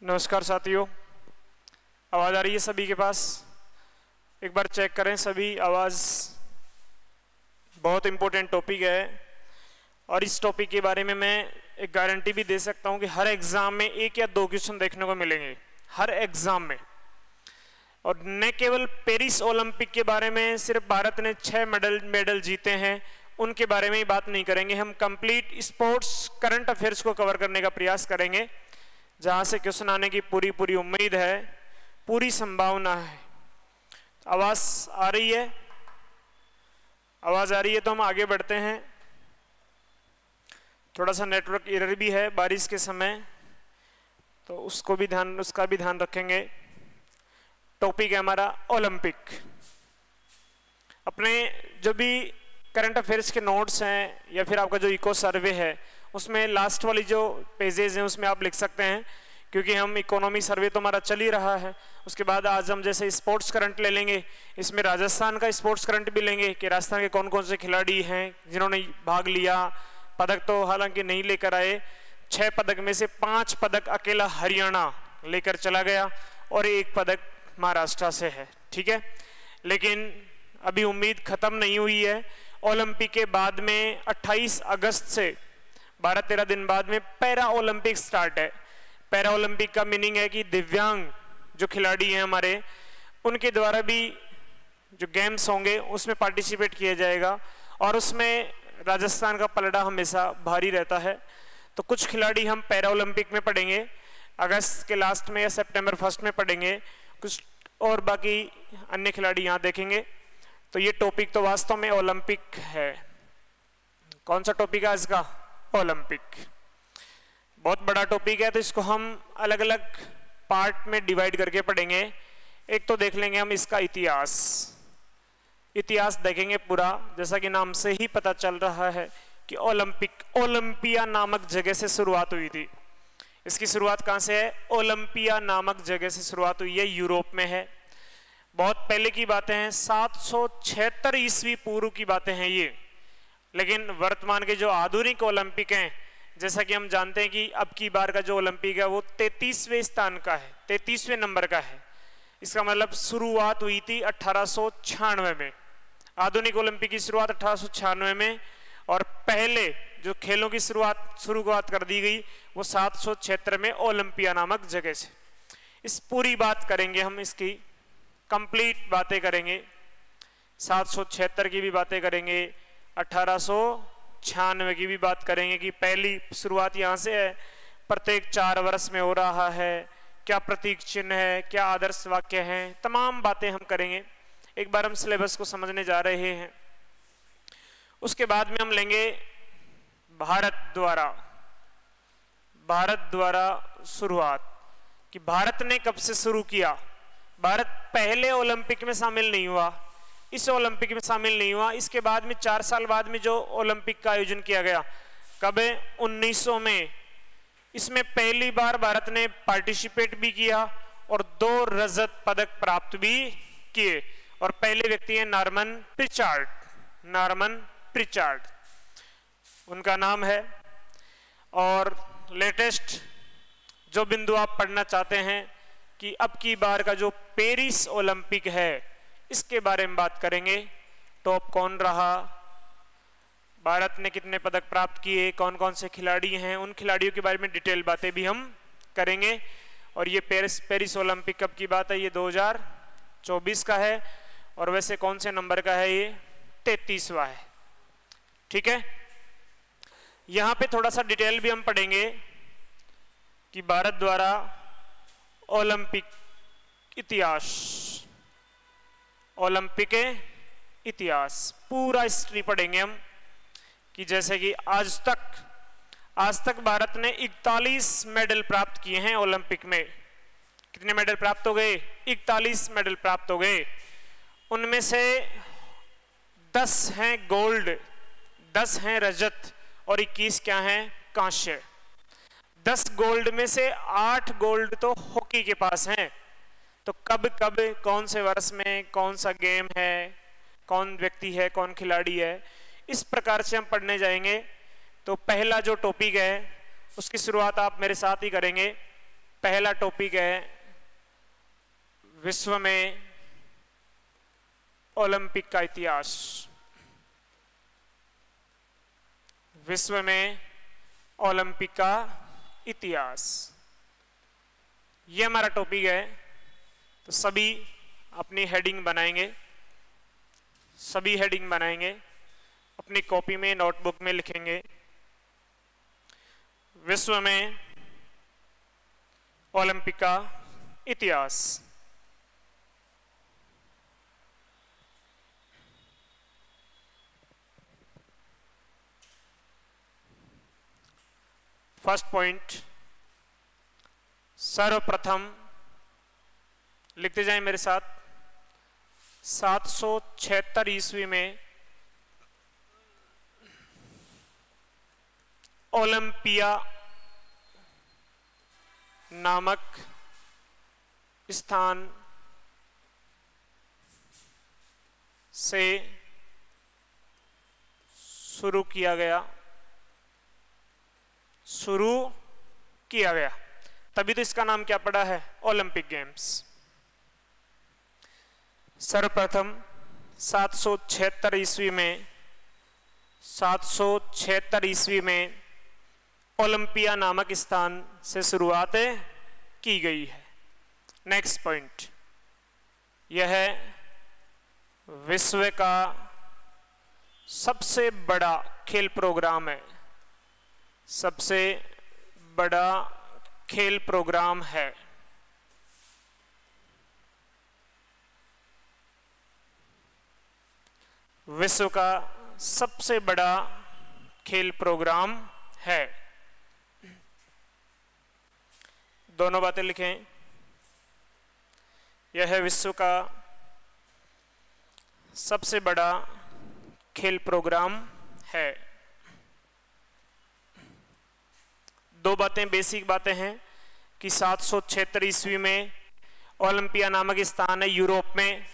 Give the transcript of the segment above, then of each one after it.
नमस्कार साथियों, आवाज़ आ रही है सभी के पास? एक बार चेक करें सभी आवाज़। बहुत इम्पोर्टेंट टॉपिक है और इस टॉपिक के बारे में मैं एक गारंटी भी दे सकता हूं कि हर एग्ज़ाम में 1 या 2 क्वेश्चन देखने को मिलेंगे, हर एग्ज़ाम में। और न केवल पेरिस ओलंपिक के बारे में सिर्फ भारत ने 6 मेडल जीते हैं उनके बारे में ही बात नहीं करेंगे, हम कंप्लीट स्पोर्ट्स करंट अफेयर्स को कवर करने का प्रयास करेंगे, जहां से क्वेश्चन आने की पूरी उम्मीद है, पूरी संभावना है। आवाज आ रही है? आवाज आ रही है तो हम आगे बढ़ते हैं। थोड़ा सा नेटवर्क एरर भी है बारिश के समय, तो उसका भी ध्यान रखेंगे। टॉपिक है हमारा ओलंपिक। अपने जो भी करंट अफेयर्स के नोट्स हैं या फिर आपका जो इको सर्वे है उसमें लास्ट वाली जो पेजेस हैं उसमें आप लिख सकते हैं, क्योंकि हम इकोनॉमी सर्वे तो हमारा चल ही रहा है। उसके बाद आज हम जैसे स्पोर्ट्स करंट ले लेंगे, इसमें राजस्थान का स्पोर्ट्स करंट भी लेंगे कि राजस्थान के कौन कौन से खिलाड़ी हैं जिन्होंने भाग लिया। पदक तो हालांकि नहीं लेकर आए, 6 पदक में से 5 पदक अकेला हरियाणा लेकर चला गया और 1 पदक महाराष्ट्र से है। ठीक है, लेकिन अभी उम्मीद खत्म नहीं हुई है। ओलंपिक के बाद में 28 अगस्त से 12-13 दिन बाद में पैरा ओलंपिक स्टार्ट है। पैरा ओलंपिक का मीनिंग है कि दिव्यांग जो खिलाड़ी हैं हमारे, उनके द्वारा भी जो गेम्स होंगे उसमें पार्टिसिपेट किया जाएगा और उसमें राजस्थान का पलड़ा हमेशा भारी रहता है। तो कुछ खिलाड़ी हम पैरा ओलंपिक में पढ़ेंगे, अगस्त के लास्ट में या सितंबर फर्स्ट में पढ़ेंगे कुछ, और बाकी अन्य खिलाड़ी यहाँ देखेंगे। तो ये टॉपिक तो वास्तव में ओलंपिक है। कौन सा टॉपिक है आज का? ओलंपिक। बहुत बड़ा टॉपिक है, तो इसको हम अलग अलग पार्ट में डिवाइड करके पढ़ेंगे। एक तो देख लेंगे हम इसका इतिहास देखेंगे पूरा, जैसा कि नाम से ही पता चल रहा है कि ओलंपिया नामक जगह से शुरुआत हुई थी। इसकी शुरुआत कहां से है? ओलंपिया नामक जगह से शुरुआत हुई है, यूरोप में है। बहुत पहले की बातें हैं, 776 ईस्वी पूर्व की बातें हैं ये। लेकिन वर्तमान के जो आधुनिक ओलंपिक हैं, जैसा कि हम जानते हैं कि अब की बार का जो ओलंपिक है वो 33वें स्थान का है, 33वें नंबर का है। इसका मतलब शुरुआत हुई थी 1896 में। आधुनिक ओलंपिक की शुरुआत 1896 में, और पहले जो खेलों की शुरुआत कर दी गई वो 776 में ओलंपिया नामक जगह से। इस पूरी बात करेंगे हम, इसकी कंप्लीट बातें करेंगे। 776 की भी बातें करेंगे, 1896 की भी बात करेंगे कि पहली शुरुआत यहाँ से है, प्रत्येक 4 वर्ष में हो रहा है, क्या प्रतीक चिन्ह है, क्या आदर्श वाक्य हैं, तमाम बातें हम करेंगे। एक बार हम सिलेबस को समझने जा रहे हैं। उसके बाद में हम लेंगे भारत द्वारा शुरुआत, कि भारत ने कब से शुरू किया। भारत पहले ओलंपिक में शामिल नहीं हुआ, इस ओलंपिक में शामिल नहीं हुआ। इसके बाद में 4 साल बाद में जो ओलंपिक का आयोजन किया गया, कब है? 1900 में। इसमें पहली बार भारत ने पार्टिसिपेट भी किया और 2 रजत पदक प्राप्त भी किए। और पहले व्यक्ति है नॉर्मन प्रिचार्ड उनका नाम है। और लेटेस्ट जो बिंदु आप पढ़ना चाहते हैं कि अब की बार का जो पेरिस ओलंपिक है इसके बारे में बात करेंगे। टॉप कौन रहा, भारत ने कितने पदक प्राप्त किए, कौन कौन से खिलाड़ी हैं, उन खिलाड़ियों के बारे में डिटेल बातें भी हम करेंगे। और ये पेरिस ओलंपिक कब की बात है? ये 2024 का है। और वैसे कौन से नंबर का है? ये 33वां है। ठीक है, यहां पे थोड़ा सा डिटेल भी हम पढ़ेंगे कि भारत द्वारा ओलंपिक इतिहास पूरा हिस्ट्री पढ़ेंगे हम, कि जैसे कि आज तक भारत ने 41 मेडल प्राप्त किए हैं ओलंपिक में। कितने मेडल प्राप्त हो गए? 41 मेडल प्राप्त हो गए। उनमें से 10 हैं गोल्ड, 10 हैं रजत और 21 क्या हैं? कांस्य। 10 गोल्ड में से 8 गोल्ड तो हॉकी के पास हैं। तो कब कौन से वर्ष में कौन सा गेम है, कौन व्यक्ति है, कौन खिलाड़ी है, इस प्रकार से हम पढ़ने जाएंगे। तो पहला जो टॉपिक है उसकी शुरुआत आप मेरे साथ ही करेंगे। पहला टॉपिक है विश्व में ओलंपिक का इतिहास। विश्व में ओलंपिक का इतिहास, ये हमारा टॉपिक है। तो सभी अपनी हेडिंग बनाएंगे, सभी हेडिंग बनाएंगे, अपनी कॉपी में नोटबुक में लिखेंगे विश्व में ओलंपिक का इतिहास। फर्स्ट पॉइंट, सर्वप्रथम लिखते जाएं मेरे साथ, 776 ईस्वी में ओलंपिया नामक स्थान से शुरू किया गया, तभी तो इसका नाम क्या पड़ा है, ओलंपिक गेम्स। सर्वप्रथम 776 ईस्वी में, 776 ईस्वी में ओलंपिया नामक स्थान से शुरुआत की गई है। नेक्स्ट पॉइंट, यह विश्व का सबसे बड़ा खेल प्रोग्राम है, सबसे बड़ा खेल प्रोग्राम है। विश्व का सबसे बड़ा खेल प्रोग्राम है। दोनों बातें लिखें, यह विश्व का सबसे बड़ा खेल प्रोग्राम है। दो बातें, बेसिक बातें हैं कि 776 ईस्वी में ओलंपिया नामक स्थान है यूरोप में।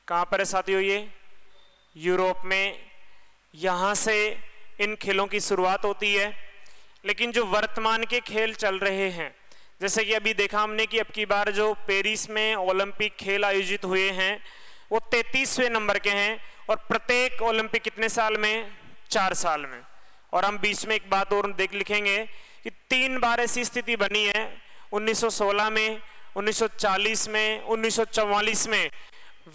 कहां पर है साथियों ये? यूरोप में। यहां से इन खेलों की शुरुआत होती है। लेकिन जो वर्तमान के खेल चल रहे हैं, जैसे कि अभी देखा हमने कि अब की बार जो पेरिस में ओलंपिक खेल आयोजित हुए हैं वो 33वें नंबर के हैं, और प्रत्येक ओलंपिक कितने साल में? 4 साल में। और हम बीच में एक बात और लिखेंगे कि 3 बार ऐसी स्थिति बनी है, 1916 में, 1940 में, 1944 में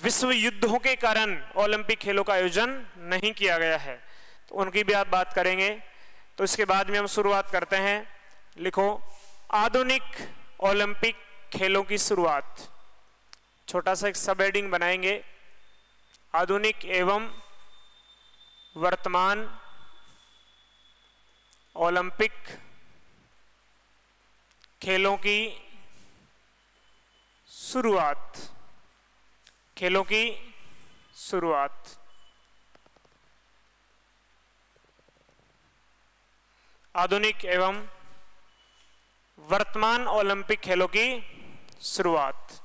विश्व युद्धों के कारण ओलंपिक खेलों का आयोजन नहीं किया गया है। तो उनकी भी आप बात करेंगे। तो इसके बाद में हम शुरुआत करते हैं। लिखो, आधुनिक ओलंपिक खेलों की शुरुआत। छोटा सा एक सब हेडिंग बनाएंगे, आधुनिक एवं वर्तमान ओलंपिक खेलों की शुरुआत। खेलों की शुरुआत। आधुनिक एवं वर्तमान ओलंपिक खेलों की शुरुआत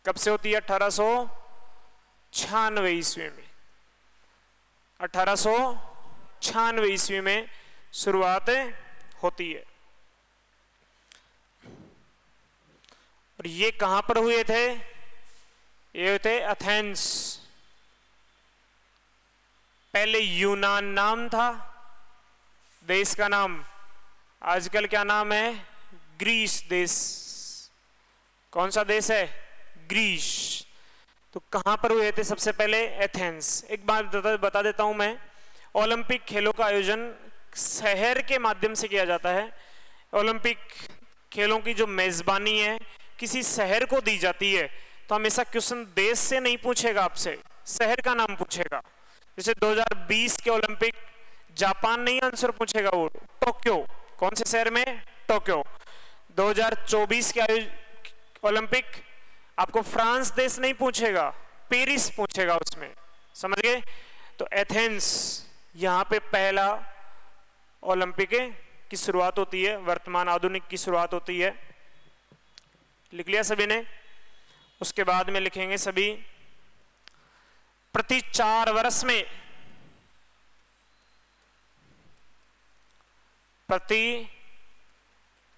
कब से होती है? 1896 ईस्वी में। 1896 ईस्वी में शुरुआत होती है। और ये कहां पर हुए थे? ये थे एथेंस। पहले यूनान नाम था देश का नाम, आजकल क्या नाम है? ग्रीस देश। कौन सा देश है? ग्रीस। तो कहां पर हुए थे सबसे पहले? एथेंस। एक बात बता देता हूं मैं, ओलंपिक खेलों का आयोजन शहर के माध्यम से किया जाता है। ओलंपिक खेलों की जो मेजबानी है किसी शहर को दी जाती है, तो हमेशा क्वेश्चन देश से नहीं पूछेगा आपसे, शहर का नाम पूछेगा। जैसे 2020 के ओलंपिक जापान नहीं आंसर पूछेगा, वो टोक्यो। कौन से शहर में? टोक्यो। 2024 के ओलंपिक आपको फ्रांस देश नहीं पूछेगा, पेरिस पूछेगा उसमें। समझ गए? तो एथेंस, यहां पे पहला ओलंपिक की शुरुआत होती है, वर्तमान आधुनिक की शुरुआत होती है। लिख लिया सभी ने? उसके बाद में लिखेंगे सभी, प्रति 4 वर्ष में, प्रति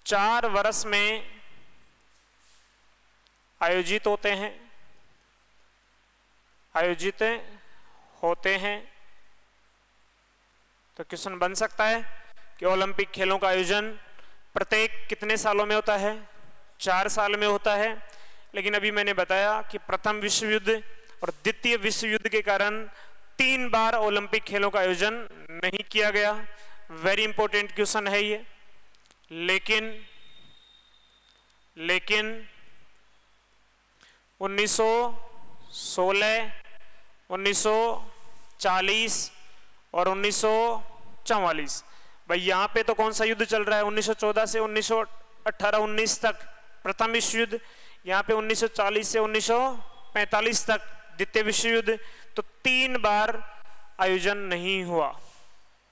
4 वर्ष में आयोजित होते हैं। तो क्वेश्चन बन सकता है कि ओलंपिक खेलों का आयोजन प्रत्येक कितने सालों में होता है? 4 साल में होता है। लेकिन अभी मैंने बताया कि प्रथम विश्व युद्ध और द्वितीय विश्व युद्ध के कारण 3 बार ओलंपिक खेलों का आयोजन नहीं किया गया। वेरी इंपॉर्टेंट क्वेश्चन है ये। लेकिन 1916, 1940 और 1944, भाई यहाँ पे तो कौन सा युद्ध चल रहा है? 1914 से 1918-19 तक प्रथम विश्व युद्ध, यहाँ पे 1940 से 1945 तक द्वितीय विश्व युद्ध। तो 3 बार आयोजन नहीं हुआ।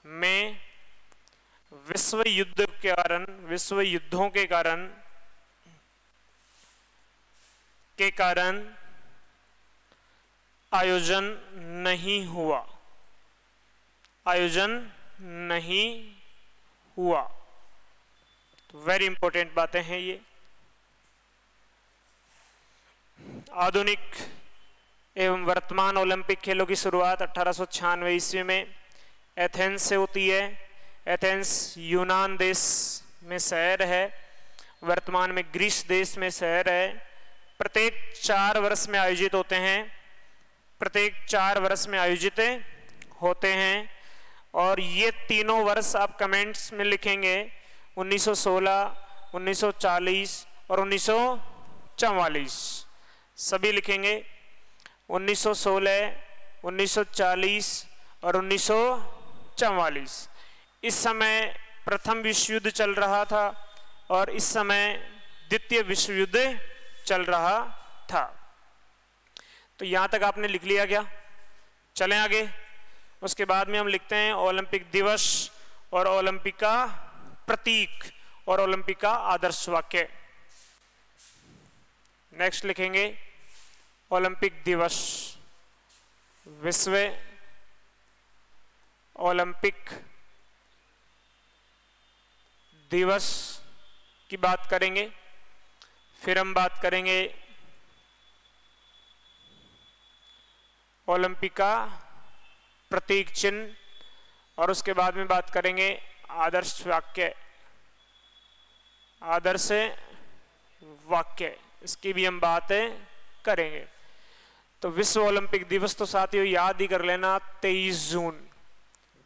में विश्व युद्धों के कारण आयोजन नहीं हुआ। तो वेरी इंपॉर्टेंट बातें हैं ये। आधुनिक एवं वर्तमान ओलंपिक खेलों की शुरुआत 1896 ईस्वी में एथेंस से होती है। एथेंस यूनान देश में शहर है, वर्तमान में ग्रीस देश में शहर है। प्रत्येक 4 वर्ष में आयोजित होते हैं। और ये तीनों वर्ष आप कमेंट्स में लिखेंगे 1916, 1940 और 1944, सभी लिखेंगे 1916, 1940 और 1944। इस समय प्रथम विश्व युद्ध चल रहा था और इस समय द्वितीय विश्व युद्ध चल रहा था। तो यहां तक आपने लिख लिया क्या? चलें आगे। उसके बाद में हम लिखते हैं ओलंपिक दिवस और ओलंपिक का प्रतीक और ओलंपिक का आदर्श वाक्य। नेक्स्ट लिखेंगे ओलंपिक दिवस। विश्व ओलंपिक दिवस की बात करेंगे। फिर हम बात करेंगे ओलंपिक का प्रतीक चिन्ह और उसके बाद में बात करेंगे आदर्श वाक्य। इसकी भी हम बात करेंगे। तो विश्व ओलंपिक दिवस तो साथियों याद ही कर लेना, 23 जून।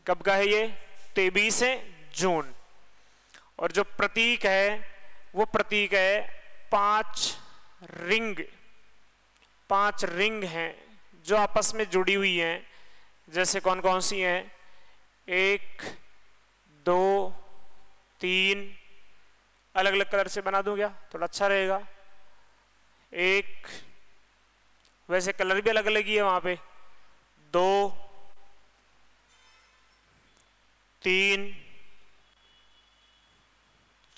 कब का है ये? 23 जून। और जो प्रतीक है वो प्रतीक है 5 रिंग हैं जो आपस में जुड़ी हुई हैं। जैसे कौन कौन सी हैं? 1, 2, 3, अलग अलग कलर से बना दूं क्या? थोड़ा अच्छा रहेगा। 1, वैसे कलर भी अलग अलग ही है वहां पे। 2, 3,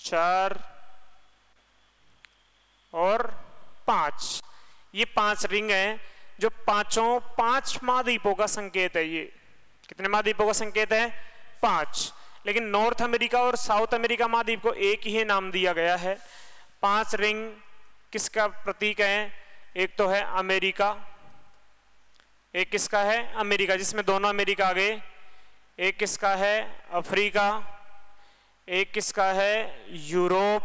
4 और 5। ये 5 रिंग हैं जो पांचों 5 महाद्वीपों का संकेत है। ये कितने महाद्वीपों का संकेत है? 5। लेकिन नॉर्थ अमेरिका और साउथ अमेरिका महाद्वीप को एक ही नाम दिया गया है। 5 रिंग किसका प्रतीक है? एक तो है अमेरिका, एक किसका है? अमेरिका, जिसमें दोनों अमेरिका आ गए। एक किसका है? अफ्रीका। एक किसका है? यूरोप।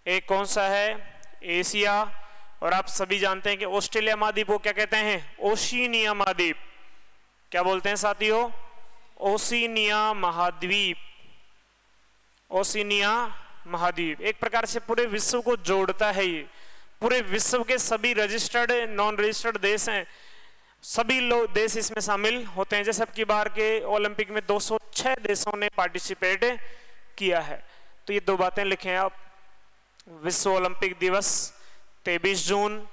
एक कौन सा है? एशिया। और आप सभी जानते हैं कि ऑस्ट्रेलिया महाद्वीप को क्या कहते हैं? ओशिनिया महाद्वीप। क्या बोलते हैं साथियों? ओशिनिया महाद्वीप। ओशिनिया महाद्वीप एक प्रकार से पूरे विश्व को जोड़ता है। ये पूरे विश्व के सभी रजिस्टर्ड नॉन रजिस्टर्ड देश हैं, सभी लोग देश इसमें शामिल होते हैं। जैसे अब की बार के ओलंपिक में 206 देशों ने पार्टिसिपेट किया है। तो ये 2 बातें लिखें आप। विश्व ओलंपिक दिवस 23 जून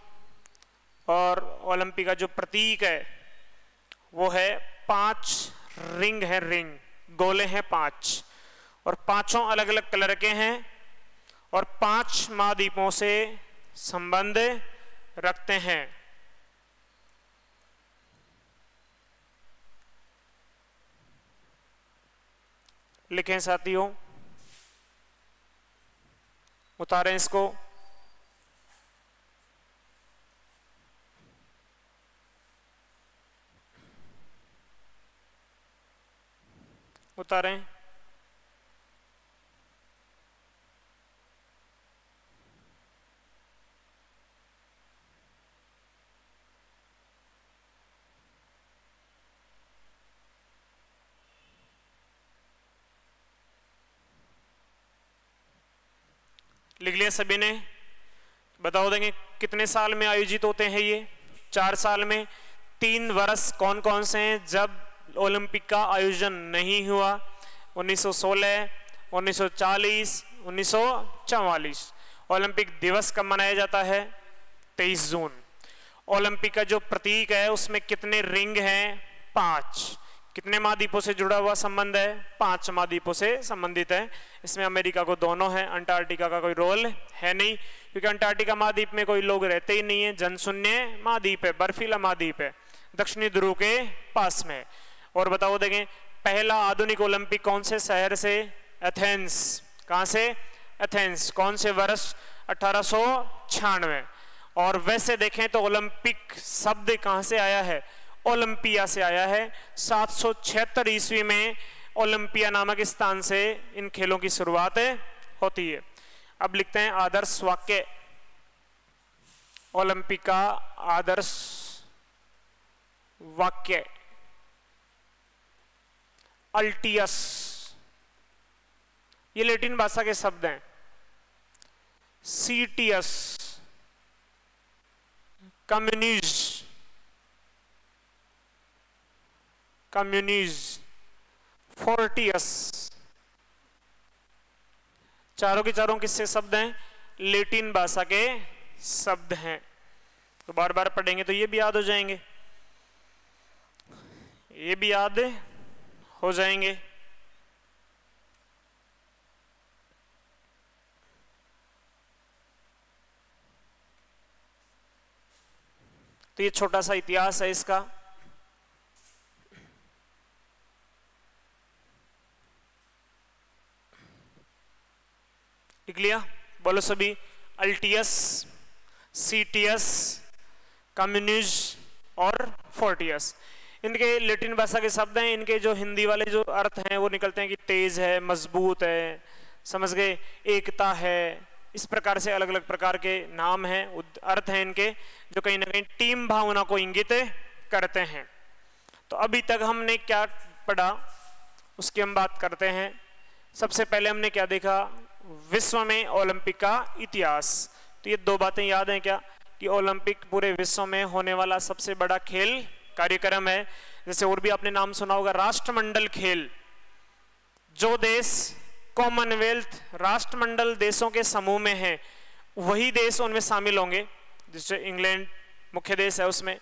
और ओलंपिक का जो प्रतीक है वो है 5 रिंग है। रिंग गोले हैं 5 और पांचों अलग अलग कलर के हैं और 5 महाद्वीपों से संबंध रखते हैं। लिखें साथियों, उतारें इसको। उतारें। लिख लिया सभी ने? बताओ देंगे कितने साल में आयोजित होते हैं ये? 4 साल में। 3 वर्ष कौन कौन से हैं जब ओलंपिक का आयोजन नहीं हुआ? 1916, 1940, 1944। ओलंपिक दिवस कब मनाया जाता है? 23 जून। ओलंपिक का जो प्रतीक है उसमें कितने रिंग हैं? 5। कितने महाद्वीपों से जुड़ा हुआ संबंध है? 5 महाद्वीपों से संबंधित है। इसमें अमेरिका को दोनों है, अंटार्कटिका का कोई रोल है नहीं, क्योंकि अंटार्कटिका महाद्वीप में कोई लोग रहते ही नहीं है, जनशून्य महाद्वीप है, बर्फीला महाद्वीप है, दक्षिणी ध्रुव के पास में। और बताओ देखें पहला आधुनिक ओलंपिक कौन से शहर से? एथेंस। कहां से? एथेंस। कौन से वर्ष? 1896। और वैसे देखें तो ओलंपिक शब्द कहां से आया है? ओलंपिया से आया है। 776 ईस्वी में ओलंपिया नामक स्थान से इन खेलों की शुरुआत होती है। अब लिखते हैं आदर्श वाक्य। ओलंपिक का आदर्श वाक्य। अल्टियस, ये लैटिन भाषा के शब्द हैं। सीटियस, कम्युनिज, कम्युनिज, फोर्टियस। चारों के चारों किससे शब्द हैं? लैटिन भाषा के शब्द हैं। तो बार बार पढ़ेंगे तो ये भी याद हो जाएंगे, ये भी याद हो जाएंगे। तो ये छोटा सा इतिहास है इसका। लिख लिया? बोलो सभी। अल्टियस, सीटियस, कम्युनिज और फोर्टियस, इनके लैटिन भाषा के शब्द हैं। इनके जो हिंदी वाले जो अर्थ हैं वो निकलते हैं कि तेज है, मजबूत है, समझ गए, एकता है। इस प्रकार से अलग अलग प्रकार के नाम हैं, अर्थ हैं इनके, जो कहीं ना कहीं टीम भावना को इंगित करते हैं। तो अभी तक हमने क्या पढ़ा उसकी हम बात करते हैं। सबसे पहले हमने क्या देखा? विश्व में ओलंपिक का इतिहास। तो ये 2 बातें याद हैं क्या? कि ओलंपिक पूरे विश्व में होने वाला सबसे बड़ा खेल कार्यक्रम है। जैसे और भी आपने नाम सुना होगा राष्ट्रमंडल खेल। जो देश कॉमनवेल्थ राष्ट्रमंडल देशों के समूह में हैं वही देश उनमें शामिल होंगे। जैसे इंग्लैंड मुख्य देश है उसमें,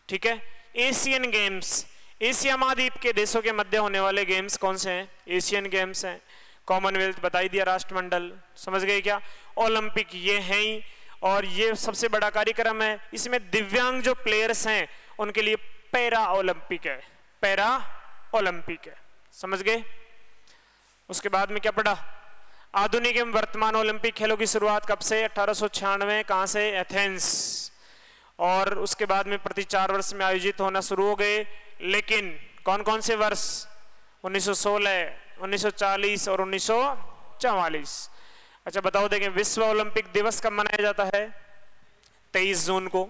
ठीक है। एशियन गेम्स, एशिया महाद्वीप के देशों के मध्य होने वाले गेम्स कौन से हैं? एशियन गेम्स हैं। कॉमनवेल्थ बता ही दिया, राष्ट्रमंडल, समझ गए क्या? ओलंपिक ये हैं ही, और ये सबसे बड़ा कार्यक्रम है। इसमें दिव्यांग जो प्लेयर्स हैं उनके लिए पैरा ओलंपिक है, पैरा ओलंपिक है, समझ गए। उसके बाद में क्या पढ़ा? आधुनिक एवं वर्तमान ओलंपिक खेलों की शुरुआत कब से? 1896। कहां से? एथेंस। और उसके बाद में प्रति 4 वर्ष में आयोजित होना शुरू हो गए। लेकिन कौन कौन से वर्ष? 1916, 1940 और 1944। अच्छा बताओ देखें विश्व ओलंपिक दिवस कब मनाया जाता है? 23 जून को।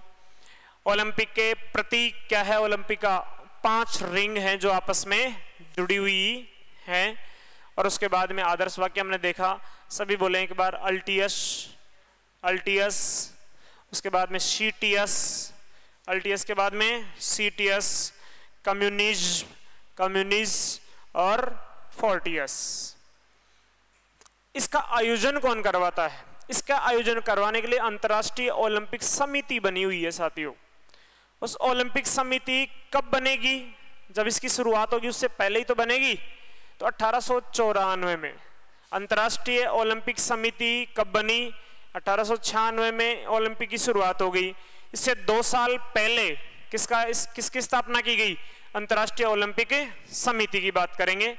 ओलंपिक के प्रतीक क्या है? ओलंपिक का 5 रिंग हैं जो आपस में जुड़ी हुई हैं। और उसके बाद में आदर्श वाक्य हमने देखा, सभी बोले एक बार। अल्टियस, अल्टियस, उसके बाद में सीटियस, अल्टियस के बाद में सीटियस, कम्युनिज, कम्युनिज और फोर्टियस। इसका आयोजन कौन करवाता है? इसका आयोजन करवाने के लिए अंतर्राष्ट्रीय ओलंपिक समिति बनी हुई है साथियों। उस ओलंपिक समिति कब बनेगी? जब इसकी शुरुआत होगी, उससे पहले ही तो बनेगी। तो 1894 में अंतर्राष्ट्रीय ओलंपिक समिति कब बनी? 1896 में ओलंपिक की शुरुआत हो गई। इससे 2 साल पहले किसकी स्थापना की गई? अंतर्राष्ट्रीय ओलंपिक समिति की बात करेंगे।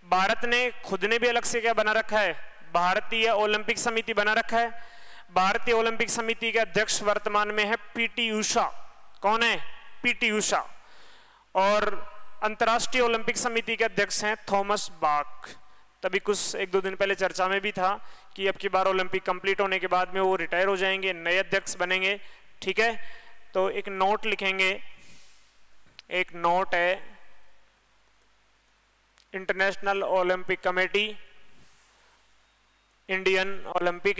भारत ने खुद ने भी अलग से क्या बना रखा है? भारतीय ओलंपिक समिति बना रखा है। भारतीय ओलंपिक समिति के अध्यक्ष वर्तमान में है पीटी उषा। कौन है? पीटी उषा। और अंतर्राष्ट्रीय ओलंपिक समिति के अध्यक्ष हैं थॉमस बाक। तभी कुछ 1-2 दिन पहले चर्चा में भी था कि अब की बार ओलंपिक कंप्लीट होने के बाद में वो रिटायर हो जाएंगे, नए अध्यक्ष बनेंगे। ठीक है, तो एक नोट लिखेंगे, एक नोट है international Olympic committee, Indian Olympic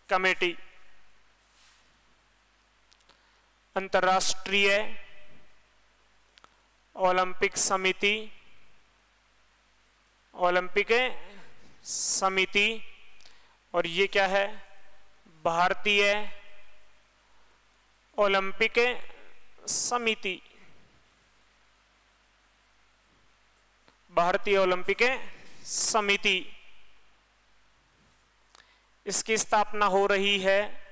committee, अंतर्राष्ट्रीय ओलंपिक समिति, ओलंपिक समिति, और ये क्या है? भारतीय ओलंपिक समिति, भारतीय ओलंपिक समिति। इसकी स्थापना हो रही है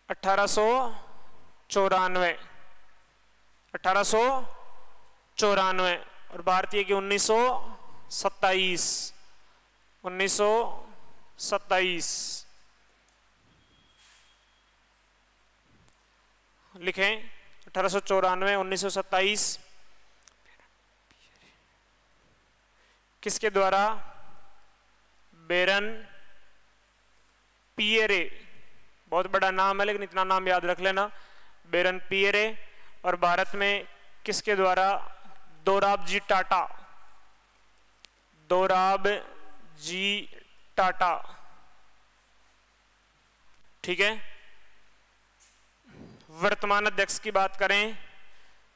1894 और भारतीय की 1927 लिखें, 1894 1927। किसके द्वारा? बेरन पिएरे। बहुत बड़ा नाम है लेकिन इतना नाम याद रख लेना, बेरन पिएरे। और भारत में किसके द्वारा? दोराबजी टाटा, दोराबजी टाटा। ठीक है, वर्तमान अध्यक्ष की बात करें,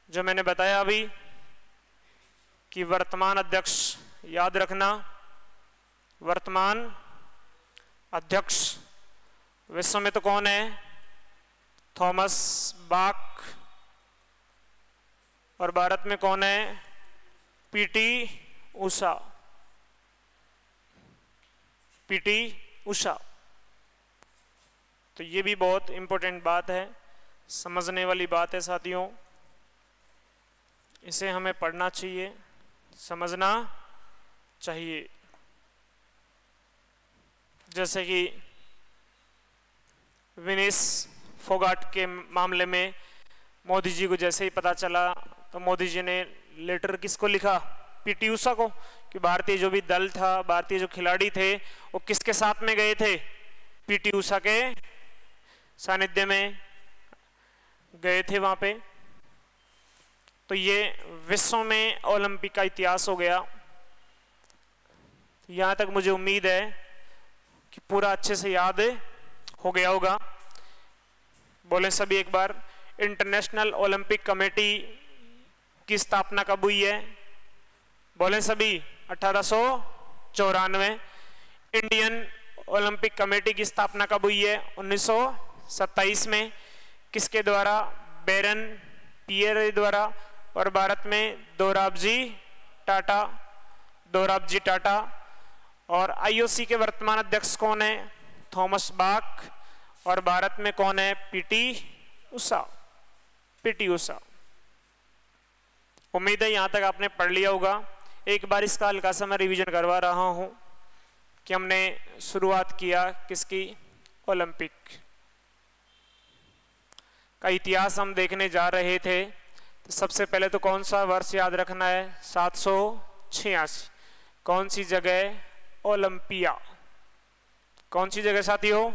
जो मैंने बताया अभी कि वर्तमान अध्यक्ष, याद रखना, वर्तमान अध्यक्ष विश्व में तो कौन है? Thomas Bach. और भारत में कौन है? PT Usha, PT Usha. तो ये भी बहुत इंपॉर्टेंट बात है, समझने वाली बात है साथियों। इसे हमें पढ़ना चाहिए, समझना चाहिए। जैसे कि विनेश फोगाट के मामले में मोदी जी को जैसे ही पता चला तो मोदी जी ने लेटर किसको लिखा? पीटी उषा को, कि भारतीय जो भी दल था, भारतीय जो खिलाड़ी थे, वो किसके साथ में गए थे? पीटी उषा के सानिध्य में गए थे वहां पे। तो ये विश्व में ओलंपिक का इतिहास हो गया। यहां तक मुझे उम्मीद है कि पूरा अच्छे से याद हो गया होगा। बोले सभी एक बार, इंटरनेशनल ओलंपिक कमेटी की स्थापना कब हुई है? बोले सभी, 1894। इंडियन ओलंपिक कमेटी की स्थापना कब हुई है? 1927 में। किसके द्वारा? बेरन पिएरे द्वारा। और भारत में दोराबजी टाटा, दोराबजी टाटा। और आईओसी के वर्तमान अध्यक्ष कौन है? Thomas Bach. और भारत में कौन है? PT Usha, PT Usha. उम्मीद है यहां तक आपने पढ़ लिया होगा। एक बार इसका हल्का सा मैं रिवीजन करवा रहा हूं कि हमने शुरुआत किया किसकी? ओलंपिक का इतिहास हम देखने जा रहे थे। तो सबसे पहले तो कौन सा वर्ष याद रखना है? 786। कौन सी जगह? ओलंपिया। कौन सी जगह साथियों?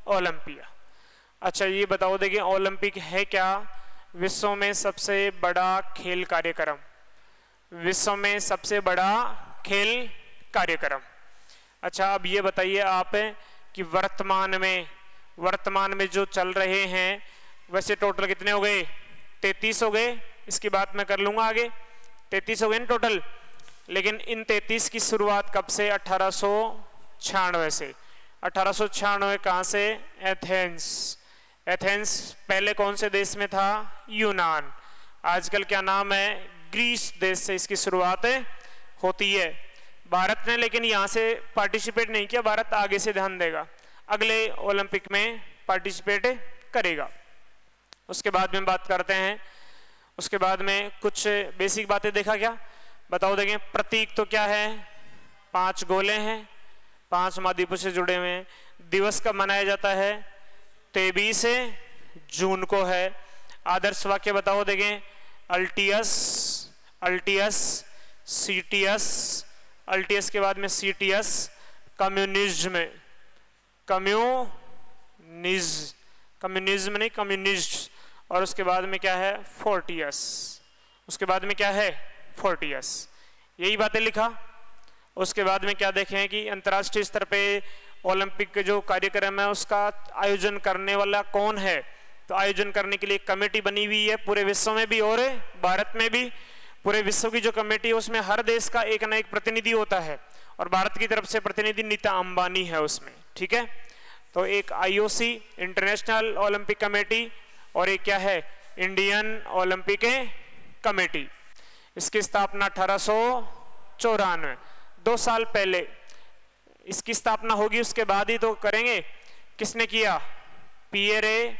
ओलंपिया। अच्छा ये बताओ, देखिए ओलंपिक है क्या? विश्व में सबसे बड़ा खेल कार्यक्रम, विश्व में सबसे बड़ा खेल कार्यक्रम। अच्छा अब ये बताइए आप कि वर्तमान में जो चल रहे हैं, वैसे टोटल कितने हो गए? 33 हो गए। इसकी बात मैं कर लूंगा आगे। 33 हो गए टोटल। लेकिन इन 33 की शुरुआत कब से? 1896 से। 1896 कहां से? एथेंस। एथेंस पहले कौन से देश में था? यूनान। आजकल क्या नाम है? ग्रीस देश से इसकी शुरुआत होती है। भारत ने लेकिन यहां से पार्टिसिपेट नहीं किया। भारत आगे से ध्यान देगा, अगले ओलंपिक में पार्टिसिपेट करेगा। उसके बाद में बात करते हैं, उसके बाद में कुछ बेसिक बातें देखा क्या? बताओ देखें, प्रतीक तो क्या है, 5 गोले हैं, 5 महाद्वीपों से जुड़े हुए हैं। दिवस कब मनाया जाता है, 23 जून को है। आदर्श वाक्य बताओ देखें, अल्टियस, अल्टियस, सीटियस, अल्टियस के बाद में सीटियस, कम्युनिज्म, कम्युनिज्म नहीं कम्युनिस्ट, और उसके बाद में क्या है, फोर्टियस, उसके बाद में क्या है, फोर्टियस। यही बातें लिखा। उसके बाद में क्या देखें कि अंतर्राष्ट्रीय स्तर पे ओलंपिक के जो कार्यक्रम है उसका आयोजन करने वाला कौन है। तो आयोजन करने के लिए कमेटी बनी हुई है पूरे विश्व में भी और भारत में भी। पूरे विश्व की जो कमेटी है उसमें हर देश का एक ना एक प्रतिनिधि होता है, और भारत की तरफ से प्रतिनिधि नीता अंबानी है उसमें, ठीक है। तो एक आईओसी इंटरनेशनल ओलंपिक कमेटी और एक क्या है, इंडियन ओलंपिक कमेटी। इसकी स्थापना 1894, 2 साल पहले इसकी स्थापना होगी, उसके बाद ही तो करेंगे। किसने किया, पियरे,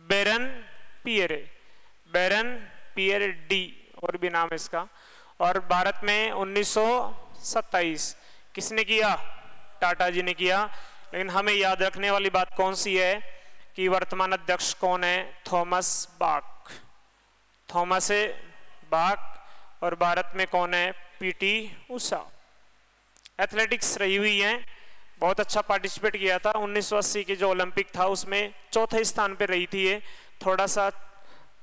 बेरन पियरे, बेरन पियरे डी, और भी नाम है इसका। और भारत में 1927 किसने किया, टाटा जी ने किया। लेकिन हमें याद रखने वाली बात कौन सी है कि वर्तमान अध्यक्ष कौन है, थॉमस बाक, थॉमस बाक। और भारत में कौन है, पीटी उषा। एथलेटिक्स रही हुई है, बहुत अच्छा पार्टिसिपेट किया था। 1980 के जो ओलंपिक था उसमें चौथे स्थान पे रही थी ये, थोड़ा सा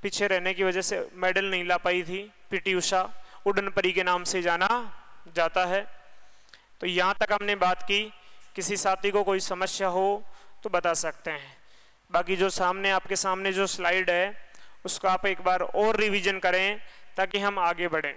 पीछे रहने की वजह से मेडल नहीं ला पाई थी पीटी उषा, उड़न परी के नाम से जाना जाता है। तो यहाँ तक हमने बात की। किसी साथी को कोई समस्या हो तो बता सकते हैं। बाकी जो सामने आपके सामने जो स्लाइड है उसको आप एक बार और रिवीजन करें ताकि हम आगे बढ़ें।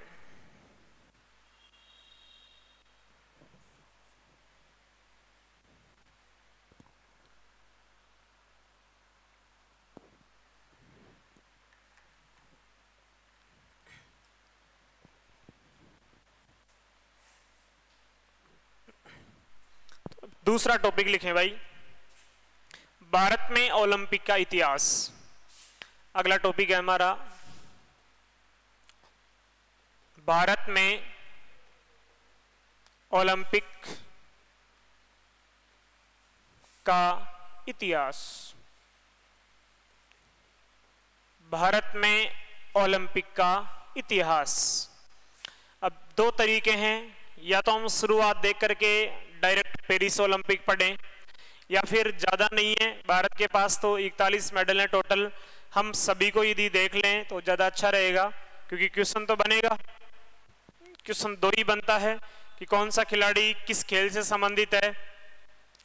दूसरा टॉपिक लिखें भाई, भारत में ओलंपिक का इतिहास। अगला टॉपिक है हमारा भारत में ओलंपिक का इतिहास। भारत में ओलंपिक का इतिहास। अब 2 तरीके हैं, या तो हम शुरुआत देख करके डायरेक्ट पेरिस ओलंपिक पढ़ें, या फिर ज्यादा नहीं है, भारत के पास तो 41 मेडल हैं टोटल, हम सभी को यदि देख लें तो ज्यादा अच्छा रहेगा, क्योंकि क्वेश्चन तो बनेगा, क्वेश्चन 2 ही बनता है कि कौन सा खिलाड़ी किस खेल से संबंधित है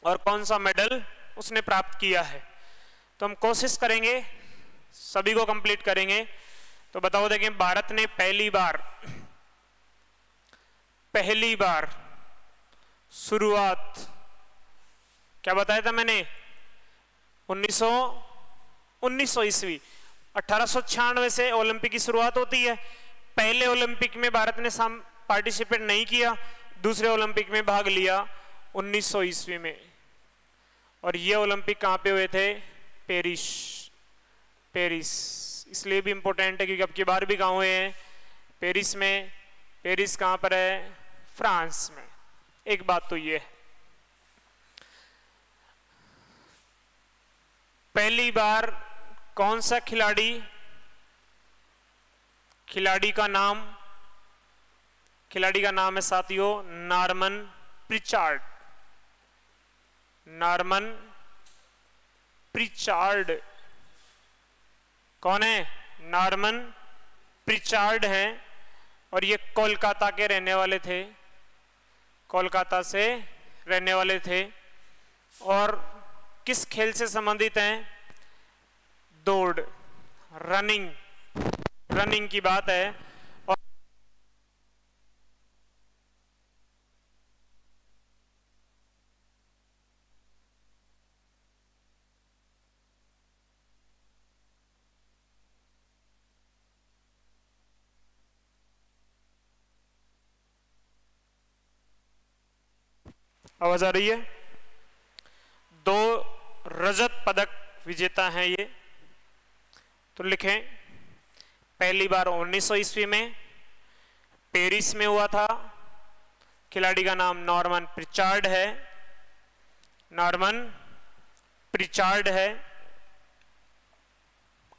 और कौन सा मेडल उसने प्राप्त किया है। तो हम कोशिश करेंगे सभी को कंप्लीट करेंगे। तो बताओ देखें, भारत ने पहली बार शुरुआत क्या बताया था मैंने, 1900 ईस्वी, 1896 से ओलंपिक की शुरुआत होती है। पहले ओलंपिक में भारत ने पार्टिसिपेट नहीं किया, दूसरे ओलंपिक में भाग लिया 1900 ईस्वी में। और ये ओलंपिक कहां पे हुए थे, पेरिस। इसलिए भी इंपॉर्टेंट है क्योंकि अब की बार भी कहां हुए हैं, पेरिस में। पेरिस कहां पर है, फ्रांस में। एक बात तो ये है, पहली बार कौन सा खिलाड़ी का नाम है साथियों, नॉर्मन प्रिचार्ड। कौन है, नॉर्मन प्रिचार्ड हैं, और ये कोलकाता के रहने वाले थे, कोलकाता से रहने वाले थे। और किस खेल से संबंधित हैं, दौड़, रनिंग की बात है। और आवाज आ रही है, 2 रजत पदक विजेता हैं ये। तो लिखें, पहली बार 1900 ईस्वी में पेरिस में हुआ था। खिलाड़ी का नाम नॉर्मन प्रिचार्ड है। नॉर्मन प्रिचार्ड है।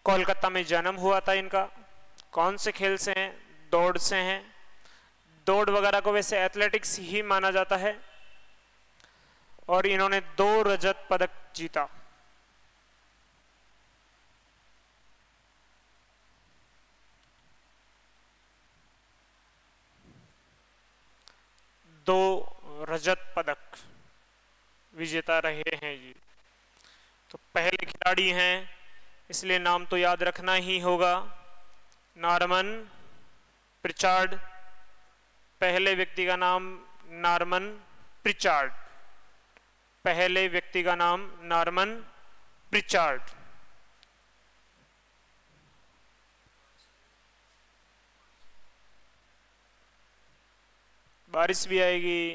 कोलकाता में जन्म हुआ था इनका। कौन से खेल से हैं? दौड़ से हैं। दौड़ वगैरह को वैसे एथलेटिक्स ही माना जाता है। और इन्होंने 2 रजत पदक जीता। दो रजत पदक विजेता रहे हैं ये। तो पहले खिलाड़ी हैं, इसलिए नाम तो याद रखना ही होगा, नॉर्मन प्रिचार्ड। पहले व्यक्ति का नाम नॉर्मन प्रिचार्ड। पहले व्यक्ति का नाम नॉर्मन प्रिचार्ड। बारिश भी आएगी,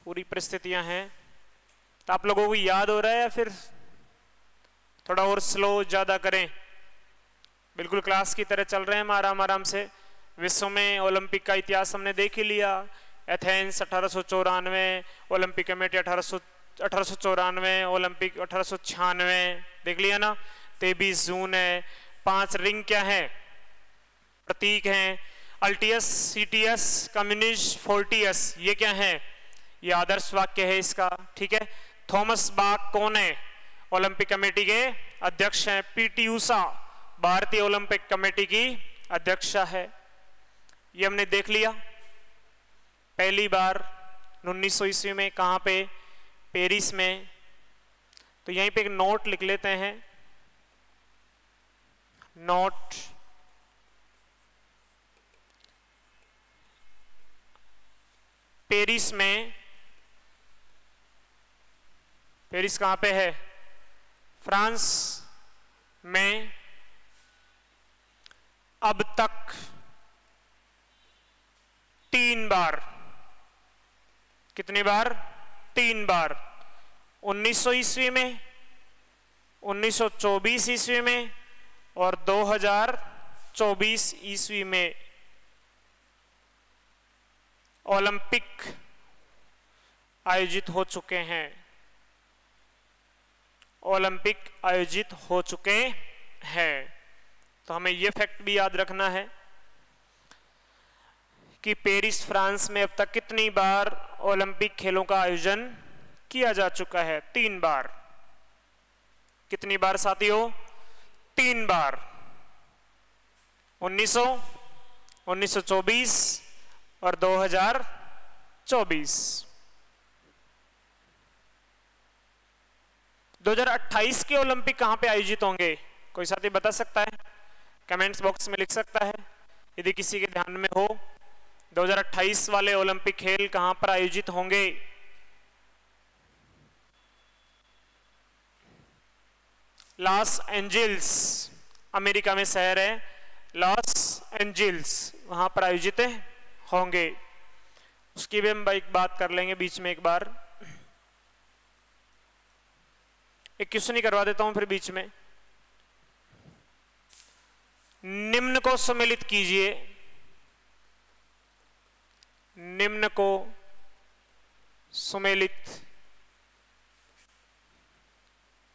पूरी परिस्थितियां हैं। तो आप लोगों को याद हो रहा है या फिर थोड़ा और स्लो ज्यादा करें? बिल्कुल क्लास की तरह चल रहे हैं हम आराम आराम से। विश्व में ओलंपिक का इतिहास हमने देख ही लिया। एथेंस 1894, ओलंपिक कमेटी 1894, ओलंपिक 1896 देख लिया ना। 23 जून है। 5 रिंग क्या है? प्रतीक हैं। अल्टियस, सीटियस, कम्युनिस्ट, फोर्टियस, ये क्या है? ये आदर्श वाक्य है इसका। ठीक है। थॉमस बाक कौन है? ओलंपिक कमेटी के अध्यक्ष हैं। पीटी ऊषा भारतीय ओलंपिक कमेटी की अध्यक्षा है। ये हमने देख लिया। पहली बार 1900 ईस्वी में कहां पे? पेरिस में। तो यहीं पे एक नोट लिख लेते हैं। नोट, पेरिस में। पेरिस कहां पे है? फ्रांस में। अब तक 3 बार, कितनी बार? 3 बार। 1900 ईस्वी में, 1924 ईस्वी में और 2024 ईस्वी में ओलंपिक आयोजित हो चुके हैं। ओलंपिक आयोजित हो चुके हैं। तो हमें यह फैक्ट भी याद रखना है कि पेरिस फ्रांस में अब तक कितनी बार ओलंपिक खेलों का आयोजन किया जा चुका है? 3 बार। कितनी बार साथियों? 3 बार। 1900, 1924 और 2024। 2028 के ओलंपिक कहां पे आयोजित होंगे? कोई साथी बता सकता है? कमेंट्स बॉक्स में लिख सकता है यदि किसी के ध्यान में हो। 2028 वाले ओलंपिक खेल कहां पर आयोजित होंगे? लॉस एंजल्स, अमेरिका में शहर है लॉस एंजल्स, वहां पर आयोजित होंगे। उसकी भी हम एक बात कर लेंगे बीच में एक बार। एक क्वेश्चन ही करवा देता हूं फिर बीच में। निम्न को सम्मिलित कीजिए। निम्न को सम्मिलित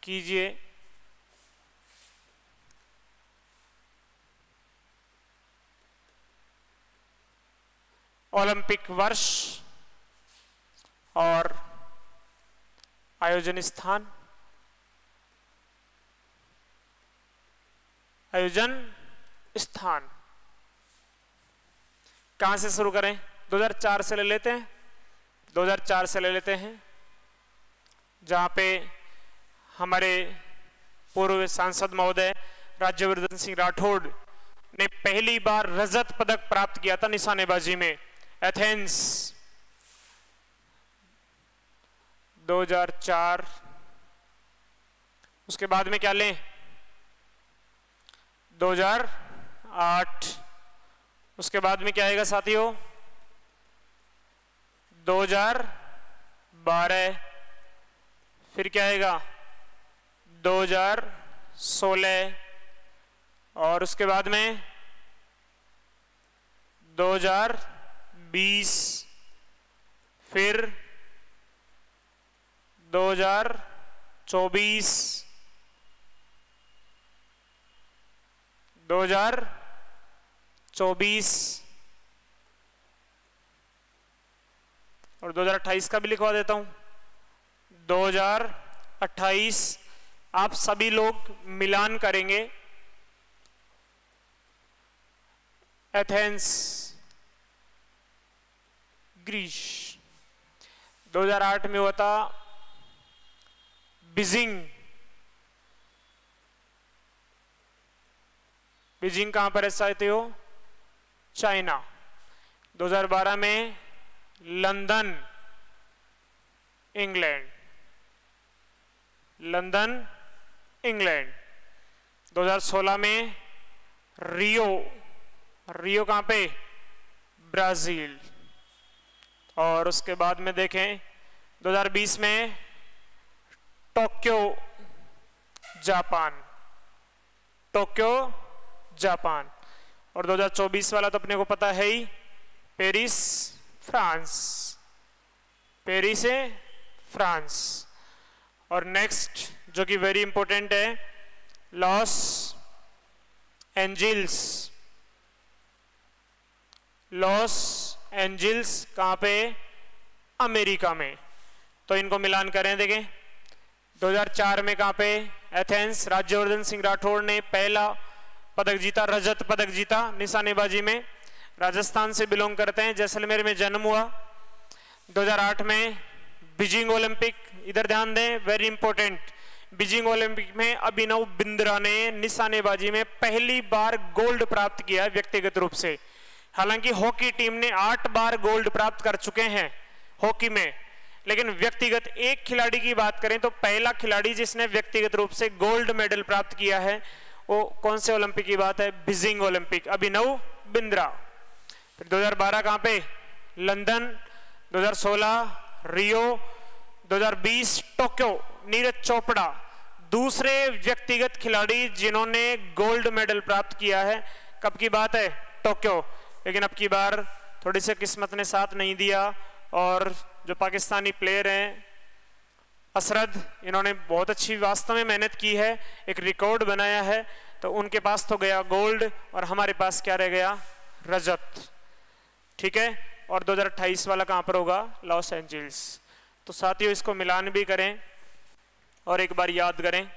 कीजिए। ओलंपिक वर्ष और आयोजन स्थान। आयोजन स्थान कहां से शुरू करें? 2004 से ले लेते हैं। 2004 से ले लेते हैं, जहां पे हमारे पूर्व सांसद महोदय राज्यवर्धन सिंह राठौड़ ने पहली बार रजत पदक प्राप्त किया था निशानेबाजी में। एथेंस 2004। उसके बाद में क्या लें? 2008। उसके बाद में क्या आएगा साथियों? 2012। फिर क्या आएगा? 2016, और उसके बाद में 2020, फिर 2024, 2024 और 2028 का भी लिखवा देता हूं, 2028। आप सभी लोग मिलान करेंगे। Athens, Greece. 2008 में हुआ था बीजिंग। बीजिंग कहां पर है साथियों? चाइना। 2012 में लंदन, इंग्लैंड। London, England. 2016 में रियो। रियो कहां पे? ब्राजील। और उसके बाद में देखें 2020 में टोक्यो, जापान। Tokyo, Japan. और 2024 वाला तो अपने को पता है ही, पेरिस, फ्रांस। पेरिस है, फ्रांस। और नेक्स्ट जो कि वेरी इंपॉर्टेंट है, लॉस एंजिल्स। लॉस एंजिल्स कहां पे? अमेरिका में। तो इनको मिलान करें, देखें 2004 में कहां पे? एथेंस। राज्यवर्धन सिंह राठौड़ ने पहला पदक जीता, रजत पदक जीता निशानेबाजी में। राजस्थान से बिलोंग करते हैं, जैसलमेर में जन्म हुआ। 2008 में बीजिंग ओलंपिक, इधर ध्यान दें, वेरी इंपॉर्टेंट। बीजिंग ओलंपिक में अभिनव बिंद्रा ने निशानेबाजी में पहली बार गोल्ड प्राप्त किया व्यक्तिगत रूप से। हालांकि हॉकी टीम ने 8 बार गोल्ड प्राप्त कर चुके हैं हॉकी में, लेकिन व्यक्तिगत एक खिलाड़ी की बात करें तो पहला खिलाड़ी जिसने व्यक्तिगत रूप से गोल्ड मेडल प्राप्त किया है वो कौन से ओलंपिक की बात है? Beijing Olympic, Abhinav Bindra. फिर 2012 कहां पे? लंदन। 2016 रियो। 2020 टोक्यो, नीरज चोपड़ा दूसरे व्यक्तिगत खिलाड़ी जिन्होंने गोल्ड मेडल प्राप्त किया है। कब की बात है? टोक्यो। लेकिन अब की बार थोड़ी सी किस्मत ने साथ नहीं दिया और जो पाकिस्तानी प्लेयर हैं असरद, इन्होंने बहुत अच्छी वास्तव में मेहनत की है, एक रिकॉर्ड बनाया है, तो उनके पास तो गया गोल्ड और हमारे पास क्या रह गया? रजत। ठीक है। और 2028 वाला कहां पर होगा? Los Angeles. तो साथियों इसको मिलान भी करें और एक बार याद करें।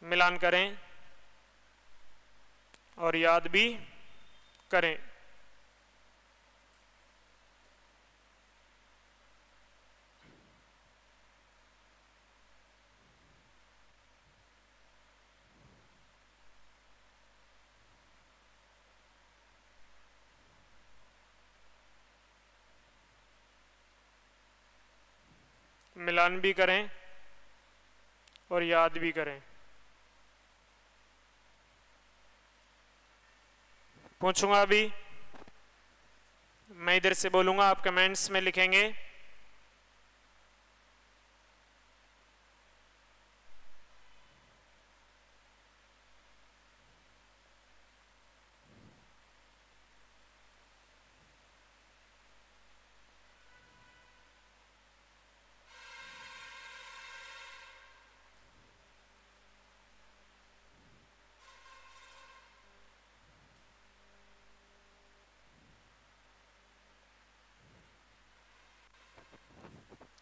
मिलान करें और याद भी करें। मिलान भी करें और याद भी करें। पूछूंगा अभी, मैं इधर से बोलूंगा, आप कमेंट्स में लिखेंगे।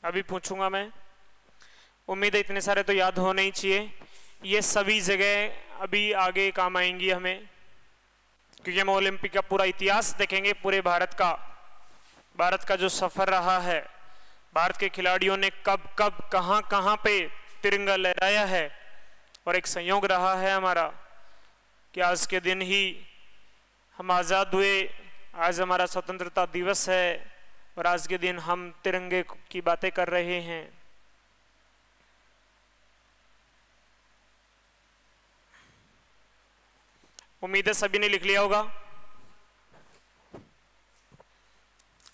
अभी पूछूंगा मैं। उम्मीद है इतने सारे तो याद होने ही चाहिए। ये सभी जगह अभी आगे काम आएंगी हमें, क्योंकि हम ओलंपिक का पूरा इतिहास देखेंगे, पूरे भारत का जो सफर रहा है, भारत के खिलाड़ियों ने कब कब कहां कहां पे तिरंगा लहराया है। और एक संयोग रहा है हमारा कि आज के दिन ही हम आजाद हुए, आज हमारा स्वतंत्रता दिवस है और आज के दिन हम तिरंगे की बातें कर रहे हैं। उम्मीद है सभी ने लिख लिया होगा।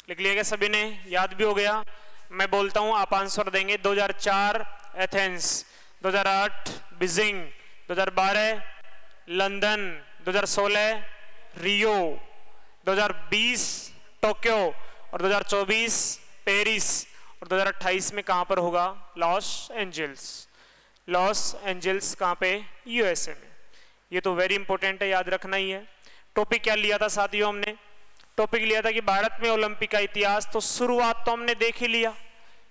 लिख लिया क्या सभी ने? याद भी हो गया। मैं बोलता हूं, आप आंसर देंगे। 2004 एथेंस, 2008 बीजिंग, 2012 लंदन, 2016 रियो, 2020 टोक्यो और 2024 पेरिस और 2028 में कहां पर होगा? Los Angeles. लॉस एंजल्स कहां पे? यूएसए में। ये तो वेरी इंपॉर्टेंट है, याद रखना ही है। टॉपिक क्या लिया था साथियों हमने? टॉपिक लिया था कि भारत में ओलंपिक का इतिहास। तो शुरुआत तो हमने देख ही लिया,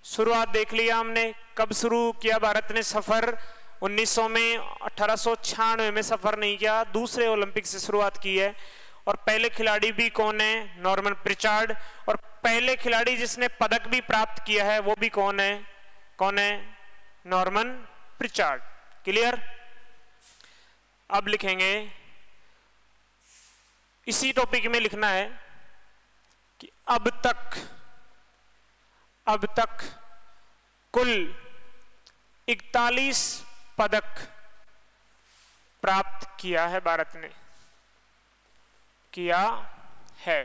शुरुआत देख लिया हमने। कब शुरू किया भारत ने सफर? 1900 में, 1896 में सफर नहीं किया, दूसरे ओलंपिक से शुरुआत की है। और पहले खिलाड़ी भी कौन है? Norman Pritchard. और पहले खिलाड़ी जिसने पदक भी प्राप्त किया है वो भी कौन है? कौन है? Norman Pritchard. क्लियर? अब लिखेंगे, इसी टॉपिक में लिखना है कि अब तक कुल 41 पदक प्राप्त किया है भारत ने, किया है।